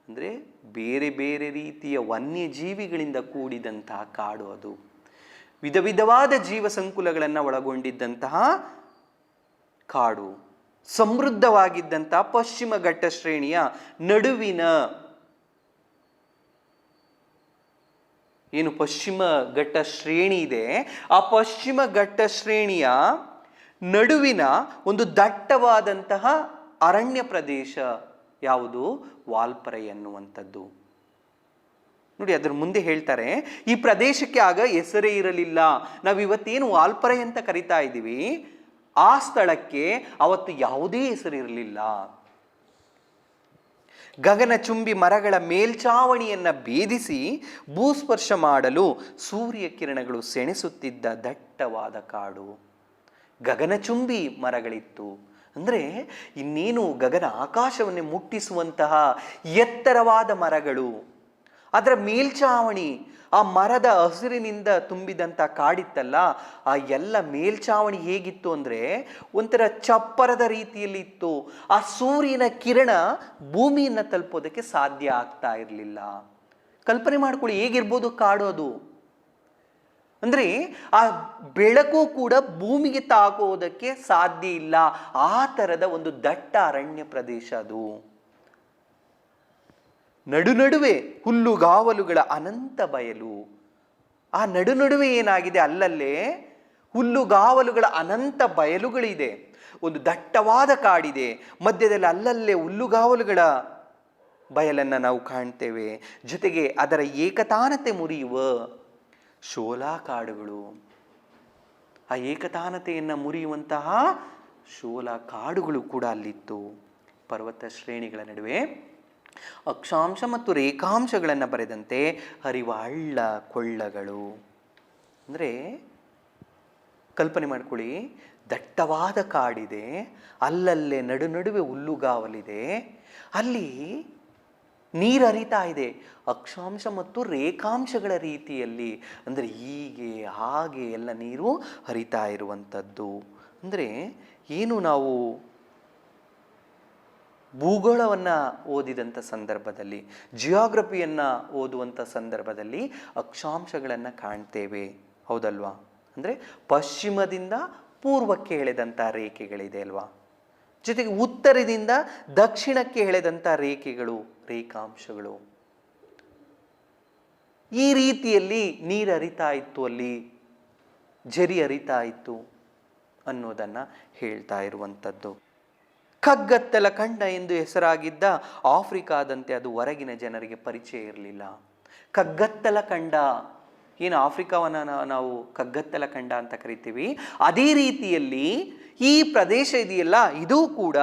ಅಂದರೆ ಬೇರೆ ಬೇರೆ ರೀತಿಯ ವನ್ಯಜೀವಿಗಳಿಂದ ಕೂಡಿದಂತಹ ಕಾಡು. ಅದು ವಿಧ ವಿಧವಾದ ಜೀವ ಸಂಕುಲಗಳನ್ನು ಒಳಗೊಂಡಿದ್ದಂತಹ ಕಾಡು. ಸಮೃದ್ಧವಾಗಿದ್ದಂತಹ ಪಶ್ಚಿಮ ಘಟ್ಟ ಶ್ರೇಣಿಯ ನಡುವಿನ, ಏನು ಪಶ್ಚಿಮ ಘಟ್ಟ ಶ್ರೇಣಿ ಇದೆ, ಆ ಪಶ್ಚಿಮ ಘಟ್ಟ ಶ್ರೇಣಿಯ ನಡುವಿನ ಒಂದು ದಟ್ಟವಾದಂತಹ ಅರಣ್ಯ ಪ್ರದೇಶ ಯಾವುದು? ವಾಲ್ಪರೈ ಅನ್ನುವಂಥದ್ದು. ನೋಡಿ, ಅದರ ಮುಂದೆ ಹೇಳ್ತಾರೆ, ಈ ಪ್ರದೇಶಕ್ಕೆ ಆಗ ಹೆಸರೇ ಇರಲಿಲ್ಲ. ನಾವು ಇವತ್ತೇನು ವಾಲ್ಪರೈ ಅಂತ ಕರಿತಾ ಇದ್ದೀವಿ, ಆ ಸ್ಥಳಕ್ಕೆ ಅವತ್ತು ಯಾವುದೇ ಹೆಸರಿರಲಿಲ್ಲ. ಗಗನಚುಂಬಿ ಮರಗಳ ಮೇಲ್ಚಾವಣಿಯನ್ನು ಭೇದಿಸಿ ಭೂಸ್ಪರ್ಶ ಮಾಡಲು ಸೂರ್ಯ ಕಿರಣಗಳು ಸೆಣಸುತ್ತಿದ್ದ ದಟ್ಟವಾದ ಕಾಡು. ಗಗನಚುಂಬಿ ಮರಗಳಿತ್ತು ಅಂದರೆ ಇನ್ನೇನು ಗಗನ ಆಕಾಶವನ್ನೇ ಮುಟ್ಟಿಸುವಂತಹ ಎತ್ತರವಾದ ಮರಗಳು. ಅದರ ಮೇಲ್ಚಾವಣಿ, ಆ ಮರದ ಹಸಿರಿನಿಂದ ತುಂಬಿದಂಥ ಕಾಡಿತ್ತಲ್ಲ, ಆ ಎಲ್ಲ ಮೇಲ್ಚಾವಣಿ ಹೇಗಿತ್ತು ಅಂದರೆ ಒಂಥರ ಚಪ್ಪರದ ರೀತಿಯಲ್ಲಿ ಇತ್ತು. ಆ ಸೂರ್ಯನ ಕಿರಣ ಭೂಮಿಯನ್ನು ತಲುಪೋದಕ್ಕೆ ಸಾಧ್ಯ ಆಗ್ತಾ ಇರಲಿಲ್ಲ. ಕಲ್ಪನೆ ಮಾಡ್ಕೊಳ್ಳಿ ಹೇಗಿರ್ಬೋದು ಕಾಡು ಅದು. ಅಂದರೆ ಆ ಬೆಳಕು ಕೂಡ ಭೂಮಿಗೆ ತಾಕೋದಕ್ಕೆ ಸಾಧ್ಯ ಇಲ್ಲ. ಆ ಥರದ ಒಂದು ದಟ್ಟ ಅರಣ್ಯ ಪ್ರದೇಶ ಅದು. ನಡುವೆ ಹುಲ್ಲುಗಾವಲುಗಳ ಅನಂತ ಬಯಲು. ಆ ನಡುವೆ ಏನಾಗಿದೆ? ಅಲ್ಲಲ್ಲೇ ಹುಲ್ಲುಗಾವಲುಗಳ ಅನಂತ ಬಯಲುಗಳಿದೆ. ಒಂದು ದಟ್ಟವಾದ ಕಾಡಿದೆ, ಮಧ್ಯದಲ್ಲಿ ಅಲ್ಲಲ್ಲೇ ಹುಲ್ಲುಗಾವಲುಗಳ ಬಯಲನ್ನು ನಾವು ಕಾಣ್ತೇವೆ. ಜೊತೆಗೆ ಅದರ ಏಕತಾನತೆ ಮುರಿಯುವ ಶೋಲಾ ಕಾಡುಗಳು. ಆ ಏಕತಾನತೆಯನ್ನು ಮುರಿಯುವಂತಹ ಶೋಲಾ ಕಾಡುಗಳು ಕೂಡ ಅಲ್ಲಿತ್ತು. ಪರ್ವತ ಶ್ರೇಣಿಗಳ ನಡುವೆ ಅಕ್ಷಾಂಶ ಮತ್ತು ರೇಖಾಂಶಗಳನ್ನು ಬರೆದಂತೆ ಹರಿವ ಹಳ್ಳ ಕೊಳ್ಳಗಳು. ಅಂದರೆ ಕಲ್ಪನೆ ಮಾಡ್ಕೊಳ್ಳಿ, ದಟ್ಟವಾದ ಕಾಡಿದೆ, ಅಲ್ಲಲ್ಲೇ ನಡುವೆ ಹುಲ್ಲುಗಾವಲಿದೆ, ಅಲ್ಲಿ ನೀರು ಹರಿತಾ ಇದೆ ಅಕ್ಷಾಂಶ ಮತ್ತು ರೇಖಾಂಶಗಳ ರೀತಿಯಲ್ಲಿ. ಅಂದರೆ ಹೀಗೆ ಹಾಗೆ ಎಲ್ಲ ನೀರು ಹರಿತಾ ಇರುವಂಥದ್ದು. ಅಂದರೆ ಏನು, ನಾವು ಭೂಗೋಳವನ್ನು ಓದಿದಂಥ ಸಂದರ್ಭದಲ್ಲಿ, ಜಿಯೋಗ್ರಫಿಯನ್ನು ಓದುವಂಥ ಸಂದರ್ಭದಲ್ಲಿ ಅಕ್ಷಾಂಶಗಳನ್ನು ಕಾಣ್ತೇವೆ, ಹೌದಲ್ವಾ? ಅಂದರೆ ಪಶ್ಚಿಮದಿಂದ ಪೂರ್ವಕ್ಕೆ ಎಳೆದಂಥ ರೇಖೆಗಳಿದೆ ಅಲ್ವಾ, ಜೊತೆಗೆ ಉತ್ತರದಿಂದ ದಕ್ಷಿಣಕ್ಕೆ ಎಳೆದಂಥ ರೇಖೆಗಳು, ರೇಖಾಂಶಗಳು. ಈ ರೀತಿಯಲ್ಲಿ ನೀರು ಹರಿತಾ ಇತ್ತು, ಅಲ್ಲಿ ಝರಿ ಹರಿತಾ ಇತ್ತು ಅನ್ನೋದನ್ನು ಹೇಳ್ತಾ ಇರುವಂಥದ್ದು. ಕಗ್ಗತ್ತಲ ಖಂಡ ಎಂದು ಹೆಸರಾಗಿದ್ದ ಆಫ್ರಿಕಾದಂತೆ ಅದು ಹೊರಗಿನ ಜನರಿಗೆ ಪರಿಚಯ ಇರಲಿಲ್ಲ. ಕಗ್ಗತ್ತಲ ಖಂಡ, ಏನು ಆಫ್ರಿಕಾವನ್ನು ನಾವು ಕಗ್ಗತ್ತಲ ಖಂಡ ಅಂತ ಕರಿತೀವಿ, ಅದೇ ರೀತಿಯಲ್ಲಿ ಈ ಪ್ರದೇಶ ಇದೆಯಲ್ಲ, ಇದು ಕೂಡ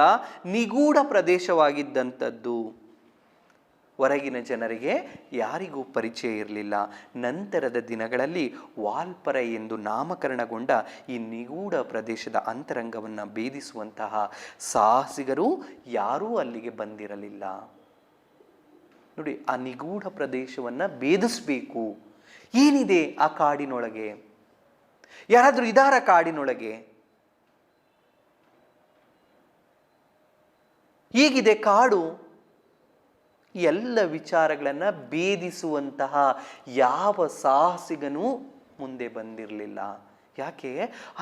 ನಿಗೂಢ ಪ್ರದೇಶವಾಗಿದ್ದಂಥದ್ದು. ಹೊರಗಿನ ಜನರಿಗೆ ಯಾರಿಗೂ ಪರಿಚಯ ಇರಲಿಲ್ಲ. ನಂತರದ ದಿನಗಳಲ್ಲಿ ವಾಲ್ಪರ ಎಂದು ನಾಮಕರಣಗೊಂಡ ಈ ನಿಗೂಢ ಪ್ರದೇಶದ ಅಂತರಂಗವನ್ನು ಭೇದಿಸುವಂತಹ ಸಾಹಸಿಗರು ಯಾರೂ ಅಲ್ಲಿಗೆ ಬಂದಿರಲಿಲ್ಲ. ನೋಡಿ, ಆ ನಿಗೂಢ ಪ್ರದೇಶವನ್ನು ಭೇದಿಸಬೇಕು. ಏನಿದೆ ಆ ಕಾಡಿನೊಳಗೆ? ಯಾರಾದರೂ ಇದಾರ ಕಾಡಿನೊಳಗೆ? ಹೀಗಿದೆ ಕಾಡು. ಎಲ್ಲ ವಿಚಾರಗಳನ್ನು ಭೇದಿಸುವಂತಹ ಯಾವ ಸಾಹಸಿಗನೂ ಮುಂದೆ ಬಂದಿರಲಿಲ್ಲ. ಯಾಕೆ?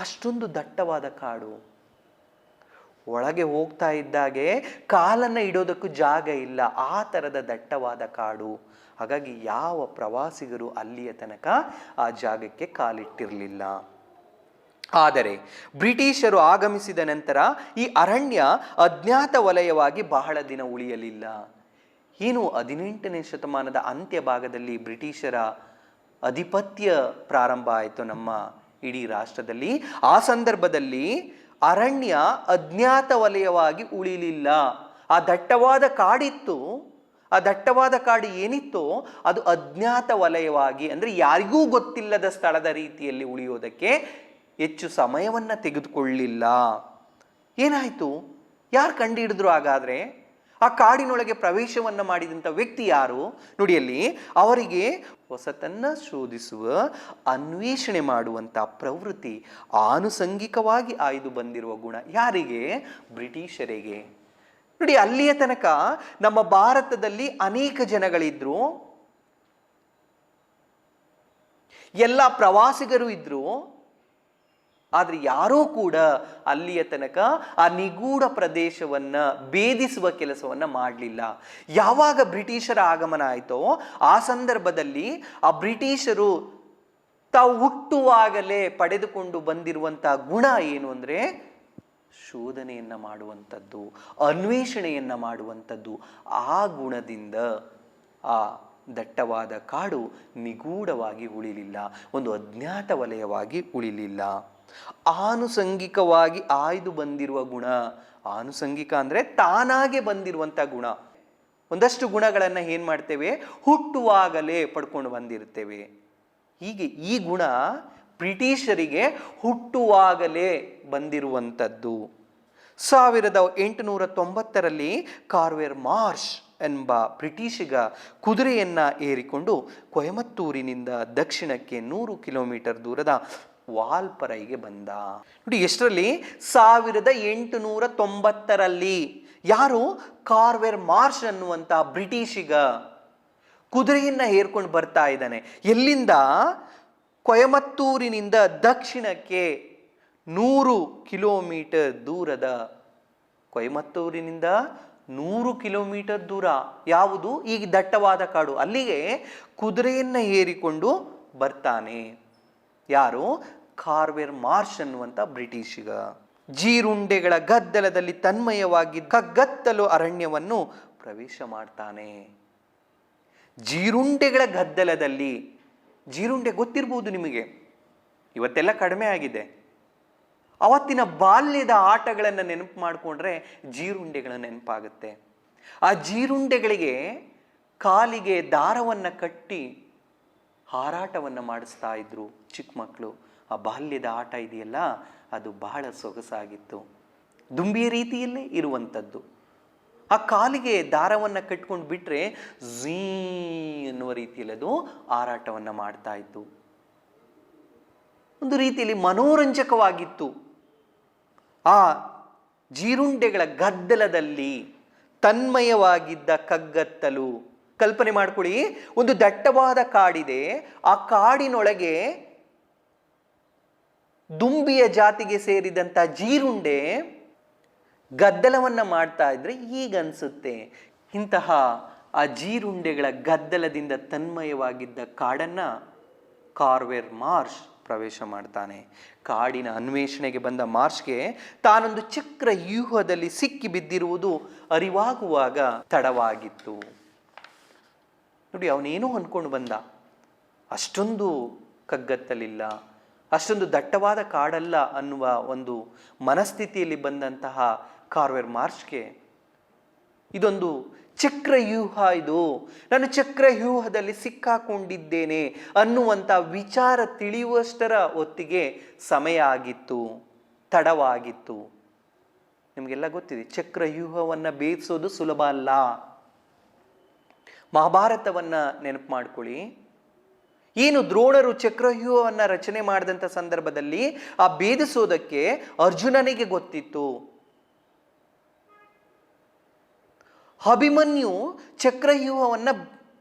ಅಷ್ಟೊಂದು ದಟ್ಟವಾದ ಕಾಡು. ಒಳಗೆ ಹೋಗ್ತಾ ಇದ್ದಾಗೆ ಕಾಲನ್ನು ಇಡೋದಕ್ಕೂ ಜಾಗ ಇಲ್ಲ, ಆ ಥರದ ದಟ್ಟವಾದ ಕಾಡು. ಹಾಗಾಗಿ ಯಾವ ಪ್ರವಾಸಿಗರು ಅಲ್ಲಿಯ ತನಕ ಆ ಜಾಗಕ್ಕೆ ಕಾಲಿಟ್ಟಿರಲಿಲ್ಲ. ಆದರೆ ಬ್ರಿಟಿಷರು ಆಗಮಿಸಿದ ನಂತರ ಈ ಅರಣ್ಯ ಅಜ್ಞಾತ ವಲಯವಾಗಿ ಬಹಳ ದಿನ ಉಳಿಯಲಿಲ್ಲ. ಏನು 18ನೇ ಶತಮಾನದ ಅಂತ್ಯ ಭಾಗದಲ್ಲಿ ಬ್ರಿಟಿಷರ ಅಧಿಪತ್ಯ ಪ್ರಾರಂಭ ಆಯಿತು ನಮ್ಮ ಇಡೀ ರಾಷ್ಟ್ರದಲ್ಲಿ. ಆ ಸಂದರ್ಭದಲ್ಲಿ ಅರಣ್ಯ ಅಜ್ಞಾತ ವಲಯವಾಗಿ ಉಳಿಲಿಲ್ಲ. ಆ ದಟ್ಟವಾದ ಕಾಡಿತ್ತು, ಆ ದಟ್ಟವಾದ ಕಾಡು ಏನಿತ್ತೋ ಅದು ಅಜ್ಞಾತ ವಲಯವಾಗಿ, ಅಂದರೆ ಯಾರಿಗೂ ಗೊತ್ತಿಲ್ಲದ ಸ್ಥಳದ ರೀತಿಯಲ್ಲಿ ಉಳಿಯೋದಕ್ಕೆ ಹೆಚ್ಚು ಸಮಯವನ್ನು ತೆಗೆದುಕೊಳ್ಳಿಲ್ಲ. ಏನಾಯಿತು? ಯಾರು ಕಂಡುಹಿಡಿದ್ರು ಹಾಗಾದರೆ? ಆ ಕಾಡಿನೊಳಗೆ ಪ್ರವೇಶವನ್ನು ಮಾಡಿದಂಥ ವ್ಯಕ್ತಿ ಯಾರು? ನೋಡಿ, ಅಲ್ಲಿ ಅವರಿಗೆ ಹೊಸತನ್ನು ಶೋಧಿಸುವ, ಅನ್ವೇಷಣೆ ಮಾಡುವಂಥ ಪ್ರವೃತ್ತಿ ಆನುಷಂಗಿಕವಾಗಿ ಆಯ್ದು ಬಂದಿರುವ ಗುಣ. ಯಾರಿಗೆ? ಬ್ರಿಟಿಷರಿಗೆ. ನೋಡಿ, ಅಲ್ಲಿಯ ತನಕ ನಮ್ಮ ಭಾರತದಲ್ಲಿ ಅನೇಕ ಜನಗಳಿದ್ರು, ಎಲ್ಲ ಪ್ರವಾಸಿಗರು ಇದ್ರು, ಆದರೆ ಯಾರೂ ಕೂಡ ಅಲ್ಲಿಯ ತನಕ ಆ ನಿಗೂಢ ಪ್ರದೇಶವನ್ನು ಭೇದಿಸುವ ಕೆಲಸವನ್ನು ಮಾಡಲಿಲ್ಲ. ಯಾವಾಗ ಬ್ರಿಟಿಷರ ಆಗಮನ ಆಯಿತೋ ಆ ಸಂದರ್ಭದಲ್ಲಿ ಆ ಬ್ರಿಟಿಷರು ತಾವು ಹುಟ್ಟುವಾಗಲೇ ಪಡೆದುಕೊಂಡು ಬಂದಿರುವಂಥ ಗುಣ ಏನು ಅಂದರೆ ಶೋಧನೆಯನ್ನು ಮಾಡುವಂಥದ್ದು, ಅನ್ವೇಷಣೆಯನ್ನು ಮಾಡುವಂಥದ್ದು. ಆ ಗುಣದಿಂದ ಆ ದಟ್ಟವಾದ ಕಾಡು ನಿಗೂಢವಾಗಿ ಉಳಿಲಿಲ್ಲ, ಒಂದು ಅಜ್ಞಾತ ವಲಯವಾಗಿ ಉಳಿಲಿಲ್ಲ. ಆನುಷಂಗಿಕವಾಗಿ ಆಯ್ದು ಬಂದಿರುವ ಗುಣ. ಆನುಷಂಗಿಕ ಅಂದರೆ ತಾನಾಗೆ ಬಂದಿರುವಂಥ ಗುಣ. ಒಂದಷ್ಟು ಗುಣಗಳನ್ನು ಏನು ಮಾಡ್ತೇವೆ? ಹುಟ್ಟುವಾಗಲೇ ಪಡ್ಕೊಂಡು ಬಂದಿರ್ತೇವೆ. ಹೀಗೆ ಈ ಗುಣ ಬ್ರಿಟಿಷರಿಗೆ ಹುಟ್ಟುವಾಗಲೇ ಬಂದಿರುವಂಥದ್ದು. 1890ರಲ್ಲಿ ಕಾರ್ವೆರ್ ಮಾರ್ಷ್ ಎಂಬ ಬ್ರಿಟಿಷಿಗ ಕುದುರೆಯನ್ನು ಏರಿಕೊಂಡು ಕೊಯಮತ್ತೂರಿನಿಂದ ದಕ್ಷಿಣಕ್ಕೆ 100 ಕಿಲೋಮೀಟರ್ ದೂರದ ವಾಲ್ಪರೈಗೆ ಬಂದ. ನೋಡಿ, ಎಷ್ಟರಲ್ಲಿ? 1890ರಲ್ಲಿ. ಯಾರು? ಕಾರ್ವೆರ್ ಮಾರ್ಷ್ ಅನ್ನುವಂಥ ಬ್ರಿಟಿಷಿಗ ಕುದುರೆಯನ್ನು ಏರ್ಕೊಂಡು ಬರ್ತಾ ಇದ್ದಾನೆ. ಎಲ್ಲಿಂದ? ಕೊಯಮತ್ತೂರಿನಿಂದ ದಕ್ಷಿಣಕ್ಕೆ 100 ಕಿಲೋಮೀಟರ್ ದೂರದ, ಕೊಯಮತ್ತೂರಿನಿಂದ 100 ಕಿಲೋಮೀಟರ್ ದೂರ. ಯಾವುದು? ಈಗ ದಟ್ಟವಾದ ಕಾಡು. ಅಲ್ಲಿಗೆ ಕುದುರೆಯನ್ನು ಏರಿಕೊಂಡು ಬರ್ತಾನೆ. ಯಾರು? ಕಾರ್ವೆರ್ ಮಾರ್ಷ್ ಅನ್ನುವಂಥ ಬ್ರಿಟಿಷಿಗ. ಜೀರುಂಡೆಗಳ ಗದ್ದಲದಲ್ಲಿ ತನ್ಮಯವಾಗಿ ಕಗ್ಗತ್ತಲು ಅರಣ್ಯವನ್ನು ಪ್ರವೇಶ ಮಾಡ್ತಾನೆ. ಜೀರುಂಡೆಗಳ ಗದ್ದಲದಲ್ಲಿ. ಜೀರುಂಡೆ ಗೊತ್ತಿರ್ಬೋದು ನಿಮಗೆ, ಇವತ್ತೆಲ್ಲ ಕಡಿಮೆ ಆಗಿದೆ. ಅವತ್ತಿನ ಬಾಲ್ಯದ ಆಟಗಳನ್ನು ನೆನಪು ಮಾಡಿಕೊಂಡ್ರೆ ಜೀರುಂಡೆಗಳ ನೆನಪಾಗುತ್ತೆ. ಆ ಜೀರುಂಡೆಗಳಿಗೆ ಕಾಲಿಗೆ ದಾರವನ್ನು ಕಟ್ಟಿ ಹಾರಾಟವನ್ನು ಮಾಡಿಸ್ತಾ ಇದ್ರು ಚಿಕ್ಕ ಮಕ್ಕಳು. ಆ ಬಾಲ್ಯದ ಆಟ ಇದೆಯಲ್ಲ, ಅದು ಬಹಳ ಸೊಗಸಾಗಿತ್ತು. ದುಂಬಿಯ ರೀತಿಯಲ್ಲೇ ಇರುವಂಥದ್ದು. ಆ ಕಾಲಿಗೆ ದಾರವನ್ನು ಕಟ್ಕೊಂಡು ಬಿಟ್ಟರೆ ಝೀ ಎನ್ನುವ ರೀತಿಯಲ್ಲಿ ಅದು ಹಾರಾಟವನ್ನು ಮಾಡ್ತಾ ಇತ್ತು. ಒಂದು ರೀತಿಯಲ್ಲಿ ಮನೋರಂಜಕವಾಗಿತ್ತು. ಆ ಜೀರುಂಡೆಗಳ ಗದ್ದಲದಲ್ಲಿ ತನ್ಮಯವಾಗಿದ್ದ ಕಗ್ಗತ್ತಲು. ಕಲ್ಪನೆ ಮಾಡ್ಕೊಳ್ಳಿ, ಒಂದು ದಟ್ಟವಾದ ಕಾಡಿದೆ. ಆ ಕಾಡಿನೊಳಗೆ ದುಂಬಿಯ ಜಾತಿಗೆ ಸೇರಿದಂಥ ಜೀರುಂಡೆ ಗದ್ದಲವನ್ನು ಮಾಡ್ತಾ ಇದ್ರೆ ಹೀಗನ್ಸುತ್ತೆ. ಇಂತಹ ಆ ಜೀರುಂಡೆಗಳ ಗದ್ದಲದಿಂದ ತನ್ಮಯವಾಗಿದ್ದ ಕಾಡನ್ನು ಕಾರ್ವೆರ್ ಮಾರ್ಷ್ ಪ್ರವೇಶ ಮಾಡ್ತಾನೆ. ಕಾಡಿನ ಅನ್ವೇಷಣೆಗೆ ಬಂದ ಮಾರ್ಷ್ಗೆ ತಾನೊಂದು ಚಕ್ರ ವ್ಯೂಹದಲ್ಲಿ ಸಿಕ್ಕಿ ಬಿದ್ದಿರುವುದು ಅರಿವಾಗುವಾಗ ತಡವಾಗಿತ್ತು. ನೋಡಿ, ಅವನೇನೋ ಅಂದ್ಕೊಂಡು ಬಂದ. ಅಷ್ಟೊಂದು ಕಗ್ಗತ್ತಲಿಲ್ಲ, ಅಷ್ಟೊಂದು ದಟ್ಟವಾದ ಕಾಡಲ್ಲ ಅನ್ನುವ ಒಂದು ಮನಸ್ಥಿತಿಯಲ್ಲಿ ಬಂದಂತಹ ಕಾರ್ವೆರ್ ಮಾರ್ಷ್ಗೆ ಇದೊಂದು ಚಕ್ರವ್ಯೂಹ, ಇದು ನಾನು ಚಕ್ರವ್ಯೂಹದಲ್ಲಿ ಸಿಕ್ಕಾಕೊಂಡಿದ್ದೇನೆ ಅನ್ನುವಂಥ ವಿಚಾರ ತಿಳಿಯುವಷ್ಟರ ಹೊತ್ತಿಗೆ ಸಮಯ ಆಗಿತ್ತು, ತಡವಾಗಿತ್ತು. ನಿಮಗೆಲ್ಲ ಗೊತ್ತಿದೆ, ಚಕ್ರವ್ಯೂಹವನ್ನು ಭೇದಿಸೋದು ಸುಲಭ ಅಲ್ಲ. ಮಹಾಭಾರತವನ್ನು ನೆನಪು ಮಾಡ್ಕೊಳ್ಳಿ. ಏನು ದ್ರೋಣರು ಚಕ್ರವ್ಯೂಹವನ್ನು ರಚನೆ ಮಾಡಿದಂಥ ಸಂದರ್ಭದಲ್ಲಿ ಆ ಭೇದಿಸೋದಕ್ಕೆ ಅರ್ಜುನನಿಗೆ ಗೊತ್ತಿತ್ತು. ಅಭಿಮನ್ಯು ಚಕ್ರವ್ಯೂಹವನ್ನು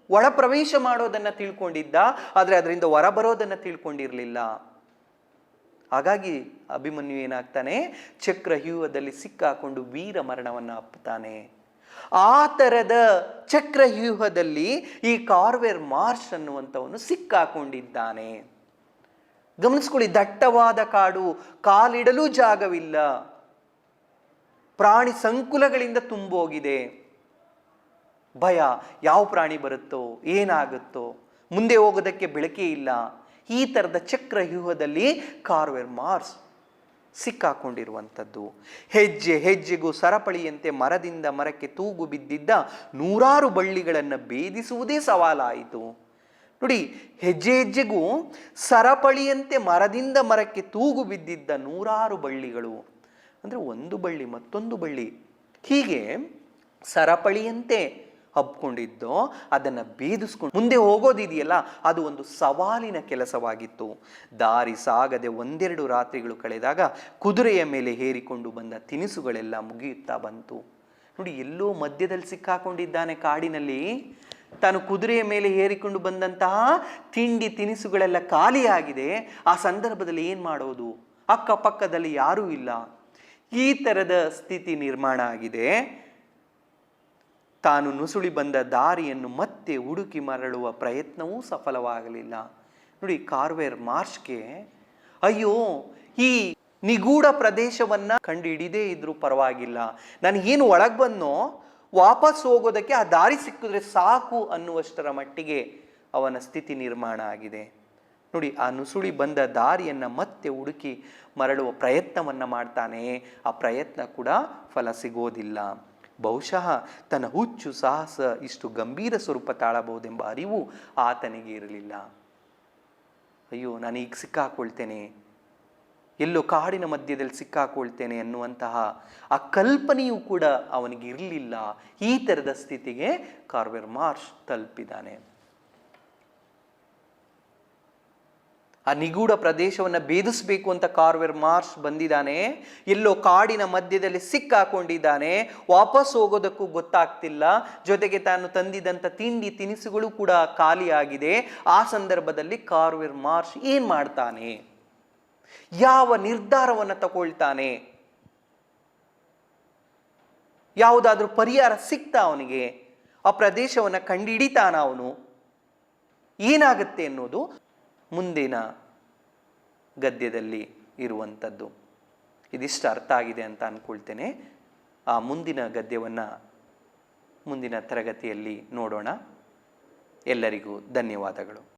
ಒಳ ಪ್ರವೇಶ ಮಾಡೋದನ್ನು ತಿಳ್ಕೊಂಡಿದ್ದ, ಆದರೆ ಅದರಿಂದ ಹೊರ ಬರೋದನ್ನು ತಿಳ್ಕೊಂಡಿರಲಿಲ್ಲ. ಹಾಗಾಗಿ ಅಭಿಮನ್ಯು ಏನಾಗ್ತಾನೆ, ಚಕ್ರವ್ಯೂಹದಲ್ಲಿ ಸಿಕ್ಕಾಕೊಂಡು ವೀರ ಮರಣವನ್ನು ಅಪ್ಪುತ್ತಾನೆ. ಆ ಥರದ ಚಕ್ರವ್ಯೂಹದಲ್ಲಿ ಈ ಕಾರ್ವೆರ್ ಮಾರ್ಷ್ ಅನ್ನುವಂಥವನು ಸಿಕ್ಕಾಕೊಂಡಿದ್ದಾನೆ. ಗಮನಿಸ್ಕೊಳ್ಳಿ, ದಟ್ಟವಾದ ಕಾಡು, ಕಾಲಿಡಲು ಜಾಗವಿಲ್ಲ, ಪ್ರಾಣಿ ಸಂಕುಲಗಳಿಂದ ತುಂಬೋಗಿದೆ. ಭಯ, ಯಾವ ಪ್ರಾಣಿ ಬರುತ್ತೋ, ಏನಾಗುತ್ತೋ, ಮುಂದೆ ಹೋಗೋದಕ್ಕೆ ಬೆಳಕೇ ಇಲ್ಲ. ಈ ಥರದ ಚಕ್ರವ್ಯೂಹದಲ್ಲಿ ಕಾರ್ವೆರ್ ಮಾರ್ಷ್ ಸಿಕ್ಕಾಕೊಂಡಿರುವಂಥದ್ದು. ಹೆಜ್ಜೆ ಹೆಜ್ಜೆಗೂ ಸರಪಳಿಯಂತೆ ಮರದಿಂದ ಮರಕ್ಕೆ ತೂಗು ಬಿದ್ದಿದ್ದ 100 ಬಳ್ಳಿಗಳನ್ನು ಭೇದಿಸುವುದೇ ಸವಾಲಾಯಿತು. ನೋಡಿ, ಹೆಜ್ಜೆ ಹೆಜ್ಜೆಗೂ ಸರಪಳಿಯಂತೆ ಮರದಿಂದ ಮರಕ್ಕೆ ತೂಗು ಬಿದ್ದಿದ್ದ 100 ಬಳ್ಳಿಗಳು, ಅಂದರೆ ಒಂದು ಬಳ್ಳಿ ಮತ್ತೊಂದು ಬಳ್ಳಿ ಹೀಗೆ ಸರಪಳಿಯಂತೆ ಹಬ್ಕೊಂಡಿದ್ದೋ ಅದನ್ನು ಭೇದಿಸ್ಕೊಂಡು ಮುಂದೆ ಹೋಗೋದಿದೆಯಲ್ಲ, ಅದು ಒಂದು ಸವಾಲಿನ ಕೆಲಸವಾಗಿತ್ತು. ದಾರಿ ಸಾಗದೆ 1-2 ರಾತ್ರಿಗಳು ಕಳೆದಾಗ ಕುದುರೆಯ ಮೇಲೆ ಹೇರಿಕೊಂಡು ಬಂದ ತಿನಿಸುಗಳೆಲ್ಲ ಮುಗಿಯುತ್ತಾ ಬಂತು. ನೋಡಿ, ಎಲ್ಲೋ ಮಧ್ಯದಲ್ಲಿ ಸಿಕ್ಕಾಕೊಂಡಿದ್ದಾನೆ ಕಾಡಿನಲ್ಲಿ. ತಾನು ಕುದುರೆಯ ಮೇಲೆ ಹೇರಿಕೊಂಡು ಬಂದಂತಹ ತಿಂಡಿ ತಿನಿಸುಗಳೆಲ್ಲ ಖಾಲಿಯಾಗಿದೆ. ಆ ಸಂದರ್ಭದಲ್ಲಿ ಏನು ಮಾಡೋದು? ಅಕ್ಕಪಕ್ಕದಲ್ಲಿ ಯಾರೂ ಇಲ್ಲ. ಈ ಥರದ ಸ್ಥಿತಿ ನಿರ್ಮಾಣ ಆಗಿದೆ. ತಾನು ನುಸುಳಿ ಬಂದ ದಾರಿಯನ್ನು ಮತ್ತೆ ಹುಡುಕಿ ಮರಳುವ ಪ್ರಯತ್ನವೂ ಸಫಲವಾಗಲಿಲ್ಲ. ನೋಡಿ, ಕಾರ್ವೆರ್ ಮಾರ್ಷ್ಗೆ ಅಯ್ಯೋ, ಈ ನಿಗೂಢ ಪ್ರದೇಶವನ್ನು ಕಂಡು ಹಿಡಿದೇ ಇದ್ರೂ ಪರವಾಗಿಲ್ಲ, ನಾನು ಏನು ಒಳಗೆ ಬಂದೋ ವಾಪಸ್ ಹೋಗೋದಕ್ಕೆ ಆ ದಾರಿ ಸಿಕ್ಕಿದ್ರೆ ಸಾಕು ಅನ್ನುವಷ್ಟರ ಮಟ್ಟಿಗೆ ಅವನ ಸ್ಥಿತಿ ನಿರ್ಮಾಣ ಆಗಿದೆ. ನೋಡಿ, ಆ ನುಸುಳಿ ಬಂದ ದಾರಿಯನ್ನು ಮತ್ತೆ ಹುಡುಕಿ ಮರಳುವ ಪ್ರಯತ್ನವನ್ನು ಮಾಡ್ತಾನೆ. ಆ ಪ್ರಯತ್ನ ಕೂಡ ಫಲ ಸಿಗೋದಿಲ್ಲ. ಬಹುಶಃ ತನ್ನ ಹುಚ್ಚು ಸಾಹಸ ಇಷ್ಟು ಗಂಭೀರ ಸ್ವರೂಪ ತಾಳಬಹುದೆಂಬ ಅರಿವು ಆತನಿಗೆ ಇರಲಿಲ್ಲ. ಅಯ್ಯೋ, ನಾನು ಈಗ ಸಿಕ್ಕಾಕೊಳ್ತೇನೆ, ಎಲ್ಲೋ ಕಾಡಿನ ಮಧ್ಯದಲ್ಲಿ ಸಿಕ್ಕಾಕೊಳ್ತೇನೆ ಅನ್ನುವಂತಹ ಆ ಕಲ್ಪನೆಯೂ ಕೂಡ ಅವನಿಗೆ ಇರಲಿಲ್ಲ. ಈ ಥರದ ಸ್ಥಿತಿಗೆ ಕಾರ್ವೆರ್ ಮಾರ್ಷ್ ತಲುಪಿದ್ದಾನೆ. ಆ ನಿಗೂಢ ಪ್ರದೇಶವನ್ನು ಭೇದಿಸಬೇಕು ಅಂತ ಕಾರ್ವೆರ್ ಮಾರ್ಷ್ ಬಂದಿದ್ದಾನೆ. ಎಲ್ಲೋ ಕಾಡಿನ ಮಧ್ಯದಲ್ಲಿ ಸಿಕ್ಕಾಕೊಂಡಿದ್ದಾನೆ. ವಾಪಸ್ ಹೋಗೋದಕ್ಕೂ ಗೊತ್ತಾಗ್ತಿಲ್ಲ. ಜೊತೆಗೆ ತಾನು ತಂದಿದ್ದಂಥ ತಿಂಡಿ ತಿನಿಸುಗಳು ಕೂಡ ಖಾಲಿಯಾಗಿದೆ. ಆ ಸಂದರ್ಭದಲ್ಲಿ ಕಾರ್ವೆರ್ ಮಾರ್ಷ್ ಏನು ಮಾಡ್ತಾನೆ? ಯಾವ ನಿರ್ಧಾರವನ್ನು ತಗೊಳ್ತಾನೆ? ಯಾವುದಾದ್ರೂ ಪರಿಹಾರ ಸಿಗ್ತಾ ಅವನಿಗೆ? ಆ ಪ್ರದೇಶವನ್ನು ಕಂಡುಹಿಡಿತಾನ ಅವನು? ಏನಾಗುತ್ತೆ ಅನ್ನೋದು ಮುಂದಿನ ಗದ್ಯದಲ್ಲಿ ಇರುವಂಥದ್ದು. ಇದಿಷ್ಟು ಅರ್ಥ ಆಗಿದೆ ಅಂತ ಅಂದ್ಕೊಳ್ತೇನೆ. ಆ ಮುಂದಿನ ಗದ್ಯವನ್ನು ಮುಂದಿನ ತರಗತಿಯಲ್ಲಿ ನೋಡೋಣ. ಎಲ್ಲರಿಗೂ ಧನ್ಯವಾದಗಳು.